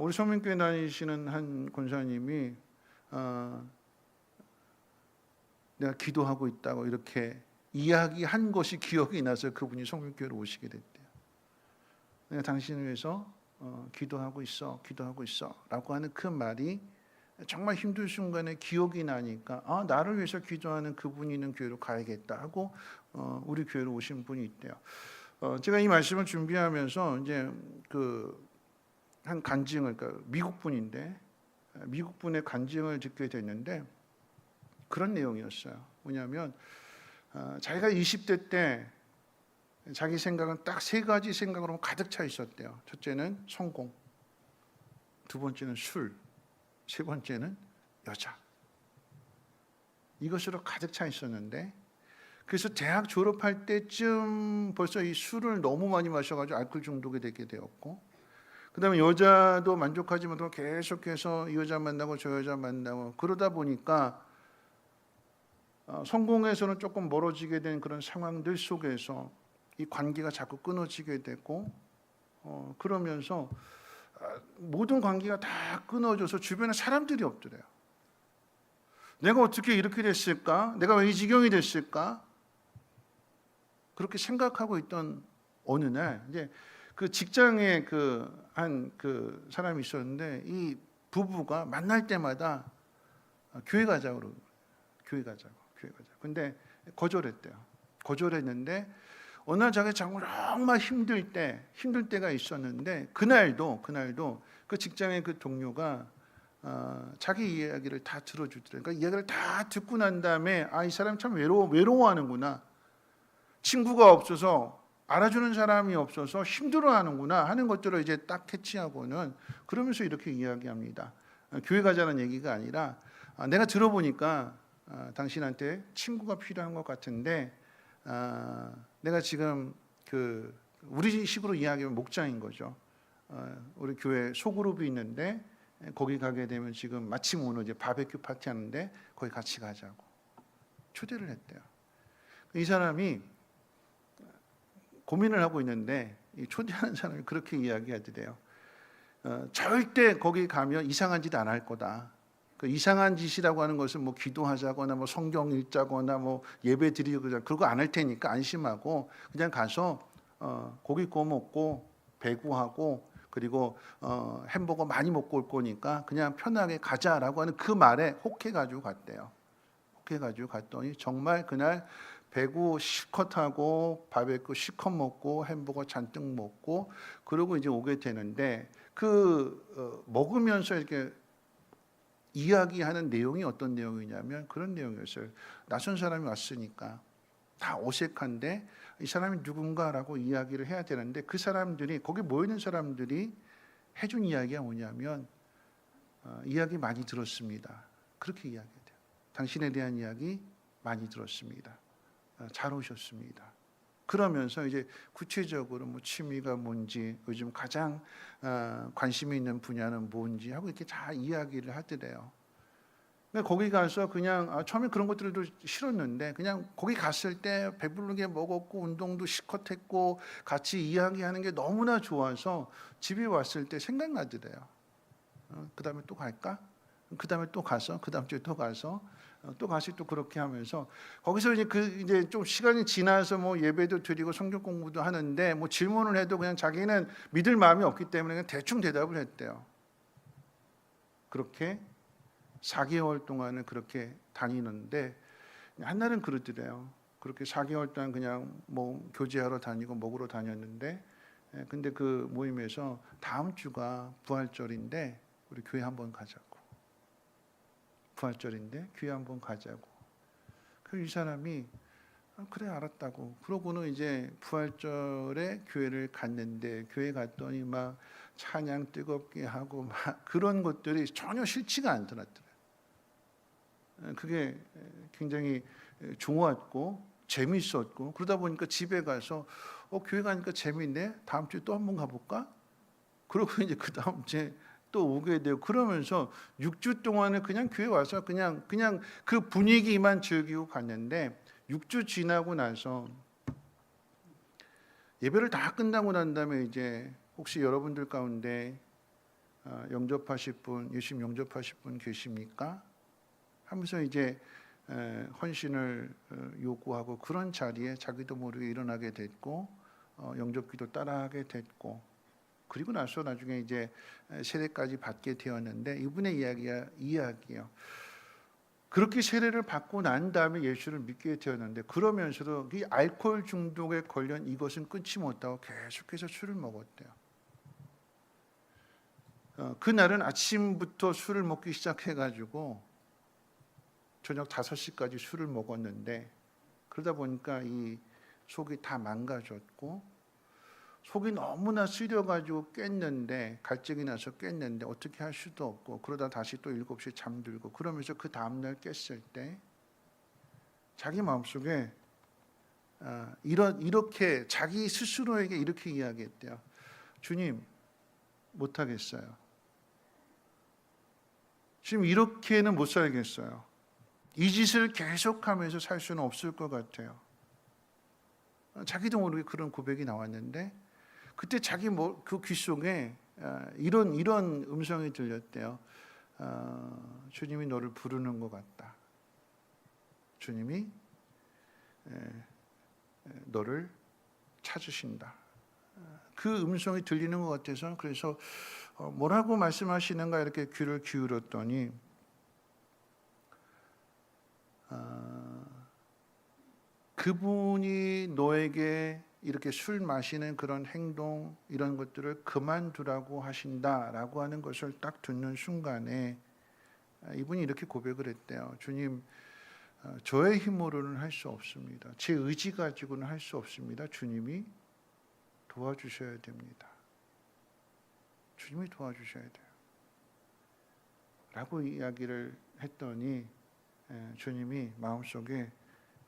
우리 성민교회 다니시는 한 권사님이 내가 기도하고 있다고 이렇게 이야기한 것이 기억이 나서 그분이 성민교회로 오시게 됐대요. 내가 당신을 위해서 기도하고 있어 라고 하는 그 말이 정말 힘든 순간에 기억이 나니까 나를 위해서 기도하는 그분이 있는 교회로 가야겠다 하고 우리 교회로 오신 분이 있대요. 제가 이 말씀을 준비하면서 이제 한 간증을, 그러니까 미국 분인데 미국 분의 간증을 듣게 됐는데 그런 내용이었어요. 뭐냐면 자기가 20대 때 자기 생각은 딱 세 가지 생각으로 가득 차 있었대요. 첫째는 성공, 두 번째는 술, 세 번째는 여자. 이것으로 가득 차 있었는데, 그래서 대학 졸업할 때쯤 벌써 이 술을 너무 많이 마셔가지고 알코올 중독이 되게 되었고, 그 다음에 여자도 만족하지 못하고 계속해서 이 여자 만나고 저 여자 만나고 그러다 보니까 성공에서는 조금 멀어지게 된 그런 상황들 속에서 이 관계가 자꾸 끊어지게 되고, 그러면서 모든 관계가 다 끊어져서 주변에 사람들이 없더래요. 내가 어떻게 이렇게 됐을까? 내가 왜 이 지경이 됐을까? 그렇게 생각하고 있던 어느 날, 이제 그 직장에 한 사람이 있었는데 이 부부가 만날 때마다 교회 가자고 그러고, 교회 가자고. 근데 거절했대요. 거절했는데 어느 날 자기가 정말 힘들 때가 있었는데 그날도 그 직장의 그 동료가 자기 이야기를 다 들어주더래요. 그러니까 이야기를 다 듣고 난 다음에 이 사람 참 외로워하는구나. 친구가 없어서, 알아주는 사람이 없어서 힘들어하는구나 하는 것들을 이제 딱 캐치하고는 그러면서 이렇게 이야기합니다. 교회 가자는 얘기가 아니라 내가 들어보니까 당신한테 친구가 필요한 것 같은데 내가 지금 우리 식으로 이야기하면 목장인 거죠. 우리 교회 소그룹이 있는데 거기 가게 되면 지금 마침 오늘 이제 바베큐 파티 하는데 거기 같이 가자고 초대를 했대요. 이 사람이 고민을 하고 있는데 이 초대하는 사람이 그렇게 이야기하더래요. 절대 거기 가면 이상한 짓 안 할 거다. 그 이상한 짓이라고 하는 것은 뭐 기도하자거나 뭐 성경 읽자거나 뭐 예배 드리거나 그거 안 할 테니까 안심하고 그냥 가서 고기 구워 먹고 배구하고 그리고 햄버거 많이 먹고 올 거니까 그냥 편하게 가자라고 하는 그 말에 혹해가지고 갔대요. 해가지고 갔더니 정말 그날 배구 실컷 하고 바베큐 실컷 먹고 햄버거 잔뜩 먹고 그러고 이제 오게 되는데 먹으면서 이렇게 이야기하는 내용이 어떤 내용이냐면 그런 내용이었어요. 낯선 사람이 왔으니까 다 어색한데 이 사람이 누군가라고 이야기를 해야 되는데 그 사람들이 거기 모여 있는 사람들이 해준 이야기가 뭐냐면 이야기 많이 들었습니다. 그렇게 이야기해요. 당신에 대한 이야기 많이 들었습니다. 잘 오셨습니다. 그러면서 이제 구체적으로 뭐 취미가 뭔지 요즘 가장 관심이 있는 분야는 뭔지 하고 이렇게 다 이야기를 하더래요. 그러니까 거기 가서 그냥 처음에 그런 것들도 싫었는데 그냥 거기 갔을 때 배부르게 먹었고 운동도 실컷 했고 같이 이야기하는 게 너무나 좋아서 집에 왔을 때 생각나더래요. 그 다음에 또 갈까? 그 다음에 또 가서 그 다음 주에 또 가서 또 다시 또 그렇게 하면서 거기서 이제 좀 시간이 지나서 뭐 예배도 드리고 성경 공부도 하는데 뭐 질문을 해도 그냥 자기는 믿을 마음이 없기 때문에 그냥 대충 대답을 했대요. 그렇게 4개월 동안을 그렇게 다니는데 한날은 그러더래요. 그렇게 4개월 동안 그냥 뭐 교제하러 다니고 먹으러 다녔는데 근데 그 모임에서 다음 주가 부활절인데 우리 교회 한번 가자고. 부활절인데 교회 한번 가자고. 그 이 사람이 그래 알았다고. 그러고는 이제 부활절에 교회를 갔는데 교회 갔더니 막 찬양 뜨겁게 하고 막 그런 것들이 전혀 싫지가 않더라고요. 그게 굉장히 좋았고 재밌었고 그러다 보니까 집에 가서 교회 가니까 재밌네. 다음 주에 또 한번 가볼까? 그러고 이제 그 다음 주에 또 오게 되고 그러면서 6주 동안은 그냥 교회 와서 그냥 그 분위기만 즐기고 갔는데 6주 지나고 나서 예배를 다 끝나고 난 다음에 이제 혹시 여러분들 가운데 영접하실 분, 예수님 영접하실 분 계십니까? 하면서 이제 헌신을 요구하고 그런 자리에 자기도 모르게 일어나게 됐고 영접기도 따라하게 됐고 그리고 나서 나중에 이제 세례까지 받게 되었는데 이분의 이야기예요. 그렇게 세례를 받고 난 다음에 예수를 믿게 되었는데 그러면서도 이 알코올 중독에 걸린 이것은 끊지 못하고 계속해서 술을 먹었대요. 그날은 아침부터 술을 먹기 시작해가지고 저녁 5시까지 술을 먹었는데 그러다 보니까 이 속이 다 망가졌고 속이 너무나 쓰려가지고 깼는데 갈증이 나서 깼는데 어떻게 할 수도 없고 그러다 다시 또 7시에 잠들고 그러면서 그 다음날 깼을 때 자기 마음속에 이렇게 자기 스스로에게 이렇게 이야기했대요. 주님 못하겠어요. 지금 이렇게는 못 살겠어요. 이 짓을 계속하면서 살 수는 없을 것 같아요. 자기도 모르게 그런 고백이 나왔는데 그때 자기 그 귀 속에 이런 음성이 들렸대요. 주님이 너를 부르는 것 같다. 주님이 너를 찾으신다. 그 음성이 들리는 것 같아서 그래서 뭐라고 말씀하시는가 이렇게 귀를 기울였더니 그분이 너에게 이렇게 술 마시는 그런 행동 이런 것들을 그만두라고 하신다라고 하는 것을 딱 듣는 순간에 이분이 이렇게 고백을 했대요. 주님, 저의 힘으로는 할 수 없습니다. 제 의지 가지고는 할 수 없습니다. 주님이 도와주셔야 됩니다. 주님이 도와주셔야 돼요. 라고 이야기를 했더니 주님이 마음속에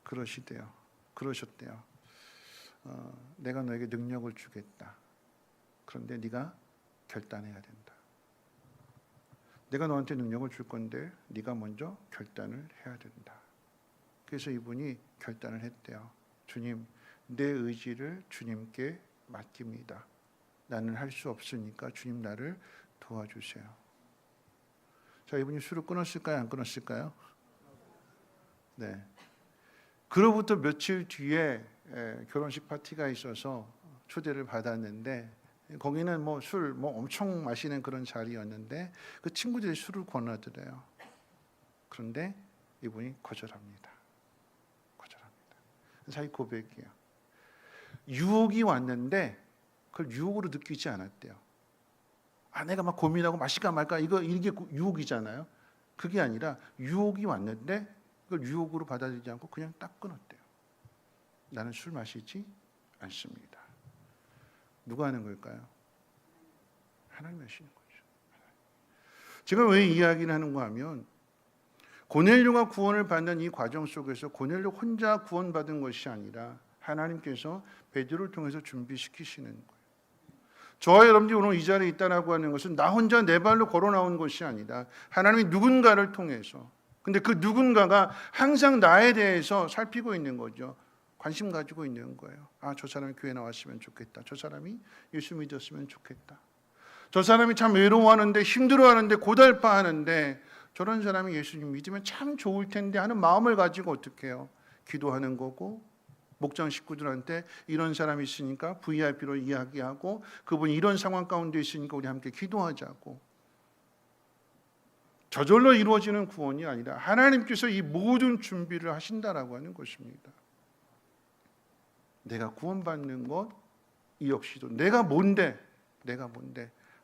그러셨대요. 내가 너에게 능력을 주겠다. 그런데 네가 결단해야 된다. 내가 너한테 능력을 줄 건데 네가 먼저 결단을 해야 된다. 그래서 이분이 결단을 했대요. 주님, 내 의지를 주님께 맡깁니다. 나는 할 수 없으니까 주님 나를 도와주세요. 자, 이분이 술을 끊었을까요? 안 끊었을까요? 네. 그로부터 며칠 뒤에 결혼식 파티가 있어서 초대를 받았는데 거기는 뭐 술 엄청 마시는 그런 자리였는데 그 친구들이 술을 권하더래요. 그런데 이분이 거절합니다. 자기 고백이에요. 유혹이 왔는데 그걸 유혹으로 느끼지 않았대요. 내가 막 고민하고 마실까 말까 이게 유혹이잖아요. 그게 아니라 유혹이 왔는데 그걸 유혹으로 받아들이지 않고 그냥 딱 끊었대요. 나는 술 마시지 않습니다. 누가 하는 걸까요? 하나님이 하시는 거죠. 제가 왜 이 이야기를 하는가 하면 고넬료가 구원을 받는 이 과정 속에서 고넬료 혼자 구원받은 것이 아니라 하나님께서 베드로를 통해서 준비시키시는 거예요. 저와 여러분들이 오늘 이 자리에 있다라고 하는 것은 나 혼자 내 발로 걸어 나온 것이 아니라 하나님이 누군가를 통해서, 근데 그 누군가가 항상 나에 대해서 살피고 있는 거죠. 관심 가지고 있는 거예요. 저 사람이 교회 나왔으면 좋겠다. 저 사람이 예수 믿었으면 좋겠다. 저 사람이 참 외로워하는데 힘들어하는데 고달파하는데 저런 사람이 예수님 믿으면 참 좋을 텐데 하는 마음을 가지고 어떻게 해요? 기도하는 거고, 목장 식구들한테 이런 사람이 있으니까 VIP로 이야기하고, 그분이 이런 상황 가운데 있으니까 우리 함께 기도하자고. 저절로 이루어지는 구원이 아니라 하나님께서 이 모든 준비를 하신다라고 하는 것입니다. 내가 구원받는 것 이 역시도 내가 뭔데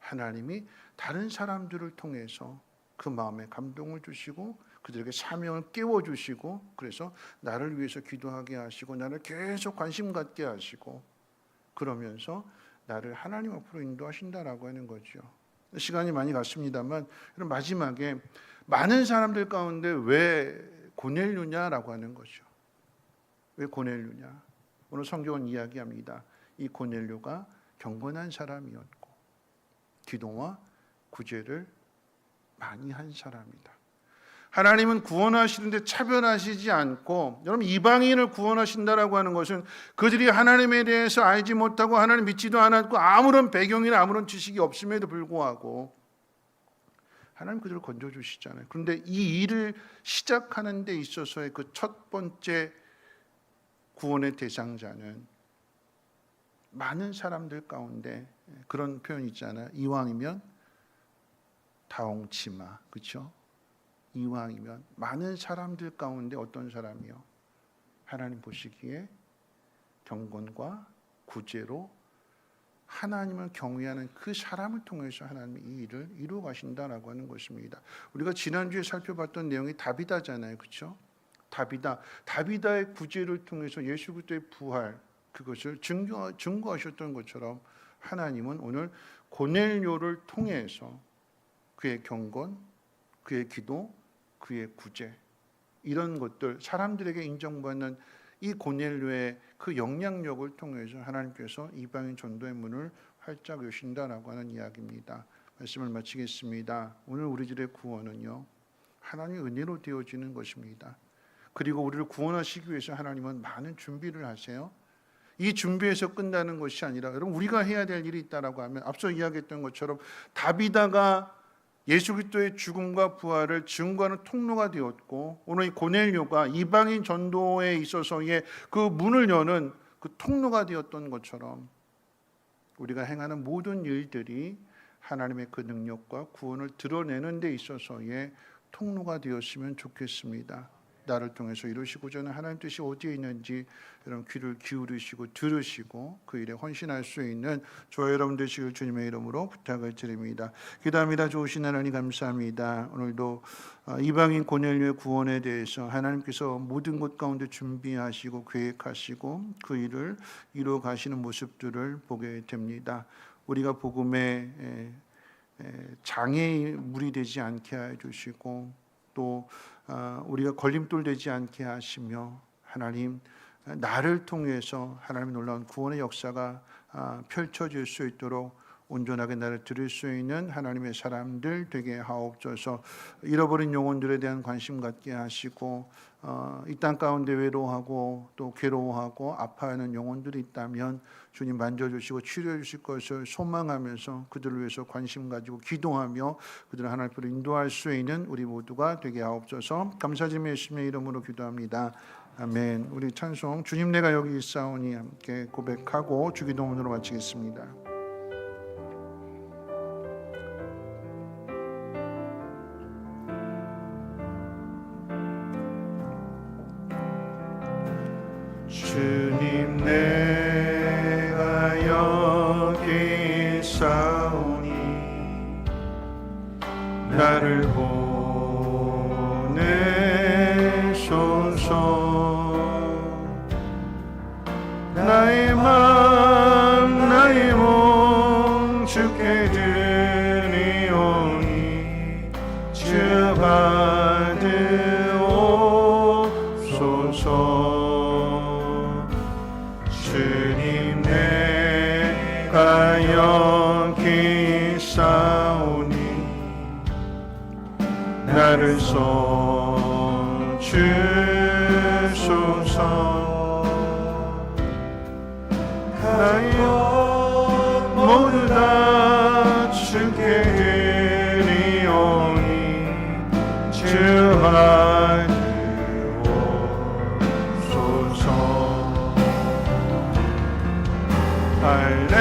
하나님이 다른 사람들을 통해서 그 마음에 감동을 주시고 그들에게 사명을 깨워주시고, 그래서 나를 위해서 기도하게 하시고 나를 계속 관심 갖게 하시고, 그러면서 나를 하나님 앞으로 인도하신다라고 하는 거죠. 시간이 많이 갔습니다만 마지막에 많은 사람들 가운데 왜 고넬료냐라고 하는 거죠. 왜 고넬료냐? 오늘 성경은 이야기합니다. 이 고넬료가 경건한 사람이었고 기도와 구제를 많이 한 사람이다. 하나님은 구원하시는데 차별하시지 않고, 여러분 이방인을 구원하신다라고 하는 것은 그들이 하나님에 대해서 알지 못하고 하나님 믿지도 않았고 아무런 배경이나 아무런 지식이 없음에도 불구하고 하나님 그들을 건져주시잖아요. 그런데 이 일을 시작하는 데 있어서의 그 첫 번째 구원의 대상자는 많은 사람들 가운데, 그런 표현이 있잖아요. 이왕이면 다홍치마, 그렇죠? 이왕이면 많은 사람들 가운데 어떤 사람이요? 하나님 보시기에 경건과 구제로 하나님을 경외하는 그 사람을 통해서 하나님이 이 일을 이루어 가신다라고 하는 것입니다. 우리가 지난주에 살펴봤던 내용이 다비다잖아요, 그렇죠? 다비다의 구제를 통해서 예수 그리스도의 부활, 그것을 증거하셨던 것처럼 하나님은 오늘 고넬료를 통해서 그의 경건, 그의 기도, 그의 구제, 이런 것들, 사람들에게 인정받는 이 고넬료의 그 영향력을 통해서 하나님께서 이방인 전도의 문을 활짝 여신다라고 하는 이야기입니다. 말씀을 마치겠습니다. 오늘 우리들의 구원은요, 하나님의 은혜로 되어지는 것입니다. 그리고 우리를 구원하시기 위해서 하나님은 많은 준비를 하세요. 이 준비에서 끝나는 것이 아니라, 여러분 우리가 해야 될 일이 있다라고 하면 앞서 이야기했던 것처럼 다비다가 예수 그리스도의 죽음과 부활을 증거하는 통로가 되었고, 오늘 이 고넬료가 이방인 전도에 있어서의 그 문을 여는 그 통로가 되었던 것처럼 우리가 행하는 모든 일들이 하나님의 그 능력과 구원을 드러내는 데 있어서의 통로가 되었으면 좋겠습니다. 나를 통해서 이루시고자 하는 하나님 뜻이 어디에 있는지 여러분 귀를 기울이시고 들으시고 그 일에 헌신할 수 있는 저와 여러분 되시길 주님의 이름으로 부탁을 드립니다. 기도합니다. 좋으신 하나님 감사합니다. 오늘도 이방인 고넬료의 구원에 대해서 하나님께서 모든 것 가운데 준비하시고 계획하시고 그 일을 이루어 가시는 모습들을 보게 됩니다. 우리가 복음에 장애물이 되지 않게 해주시고, 또 우리가 걸림돌 되지 않게 하시며, 하나님 나를 통해서 하나님의 놀라운 구원의 역사가 펼쳐질 수 있도록 온전하게 나를 들을 수 있는 하나님의 사람들 되게 하옵소서. 잃어버린 영혼들에 대한 관심 갖게 하시고, 이 땅 가운데 외로워하고 또 괴로워하고 아파하는 영혼들이 있다면 주님 만져주시고 치료해 주실 것을 소망하면서 그들을 위해서 관심 가지고 기도하며 그들을 하나님 앞으로 인도할 수 있는 우리 모두가 되게 하옵소서. 감사드리며 예수님의 이름으로 기도합니다. 아멘. 우리 찬송 주님 내가 여기 있사오니 함께 고백하고 주기도문으로 마치겠습니다. 나를 보내소서. 나의 맘 나의 몸 주께 드리오니 주 받으옵소서. 주님 내가 여기 있사오니 나를 써주소서. 나의 모두 다 주께 드리오니 주 받으옵소서. 할렐루야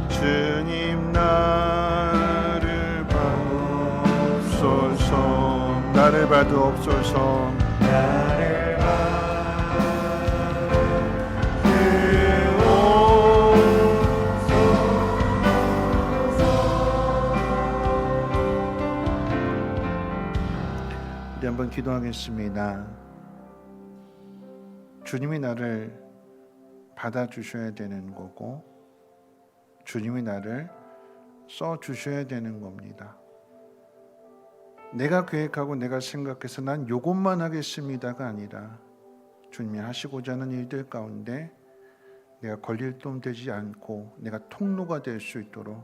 주님 나를 받으옵소서. 나를 받으옵소서. 우리 한번 기도하겠습니다. 주님이 나를 받아주셔야 되는 거고 주님이 나를 써주셔야 되는 겁니다. 내가 계획하고 내가 생각해서 난 요것만 하겠습니다가 아니라 주님이 하시고자 하는 일들 가운데 내가 걸릴돈 되지 않고 내가 통로가 될 수 있도록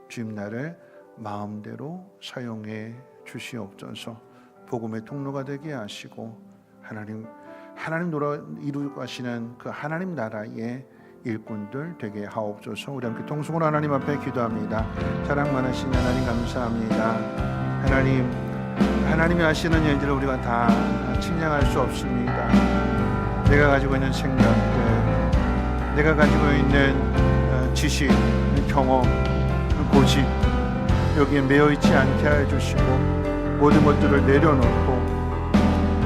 주님 나를 마음대로 사용해 주시옵소서. 복음의 통로가 되게 하시고 하나님 이루고 가시는 그 하나님 나라의 일꾼들 되게 하옵소서. 우리 함께 통성으로 하나님 앞에 기도합니다. 사랑 많으신 하나님 감사합니다. 하나님이 하시는 일들을 우리가 다 측량할 수 없습니다. 내가 가지고 있는 생각들, 내가 가지고 있는 지식, 경험, 고집 여기에 매여 있지 않게 해주시고 모든 것들을 내려놓고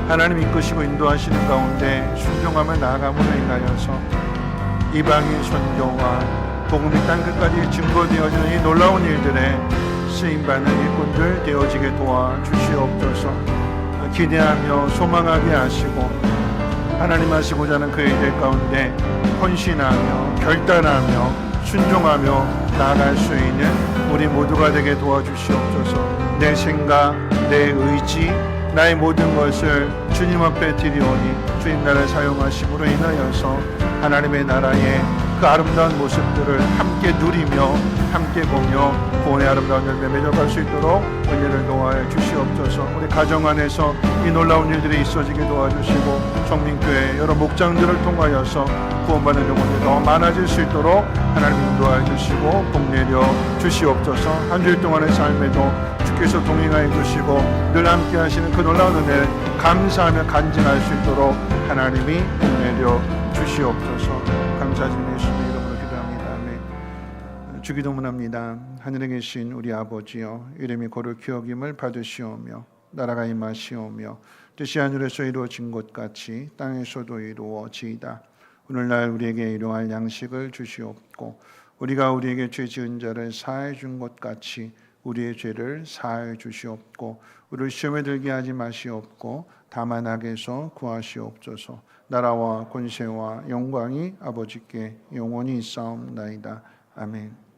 하나님 이끄시고 인도하시는 가운데 순종함을 나아감으로 인하여서 이방인 선교와 복음이 땅끝까지 증거되어지는 이 놀라운 일들에 쓰임받는 일꾼들 되어지게 도와주시옵소서. 기대하며 소망하게 하시고 하나님 하시고자 하는 그 일들 가운데 헌신하며 결단하며 순종하며 나아갈 수 있는 우리 모두가 되게 도와주시옵소서. 내 생각, 내 의지, 나의 모든 것을 주님 앞에 드리오니 주님 나를 사용하심으로 인하여서 하나님의 나라의 그 아름다운 모습들을 함께 누리며 함께 보며 구원의 아름다운 열매 맺어갈 수 있도록 은혜를 도와해 주시옵소서. 우리 가정 안에서 이 놀라운 일들이 있어지게 도와주시고 성민교회 여러 목장들을 통하여서 구원받는 영혼이 더 많아질 수 있도록 하나님 인도하여 주시고 복 내려 주시옵소서. 한 주일 동안의 삶에도 주께서 동행하여 주시고 늘 함께 하시는 그 놀라운 은혜를 감사하며 간증할 수 있도록 하나님이 복 내려 주시옵소서. 감사드리며 예수님의 이름으로 기도합니다. 아멘. 주기도문합니다. 하늘에 계신 우리 아버지여, 이름이 거룩히 여김을 받으시오며 나라가 임하시오며 뜻이 하늘에서 이루어진 것 같이 땅에서도 이루어지이다. 오늘날 우리에게 일용할 양식을 주시옵고 우리가 우리에게 죄 지은 자를 사하여 준 것 같이 우리의 죄를 사하여 주시옵고 우리를 시험에 들게 하지 마시옵고 다만 악에서 구하시옵소서. 나라와 권세와 영광이 아버지께 영원히 있사옵나이다. 아멘.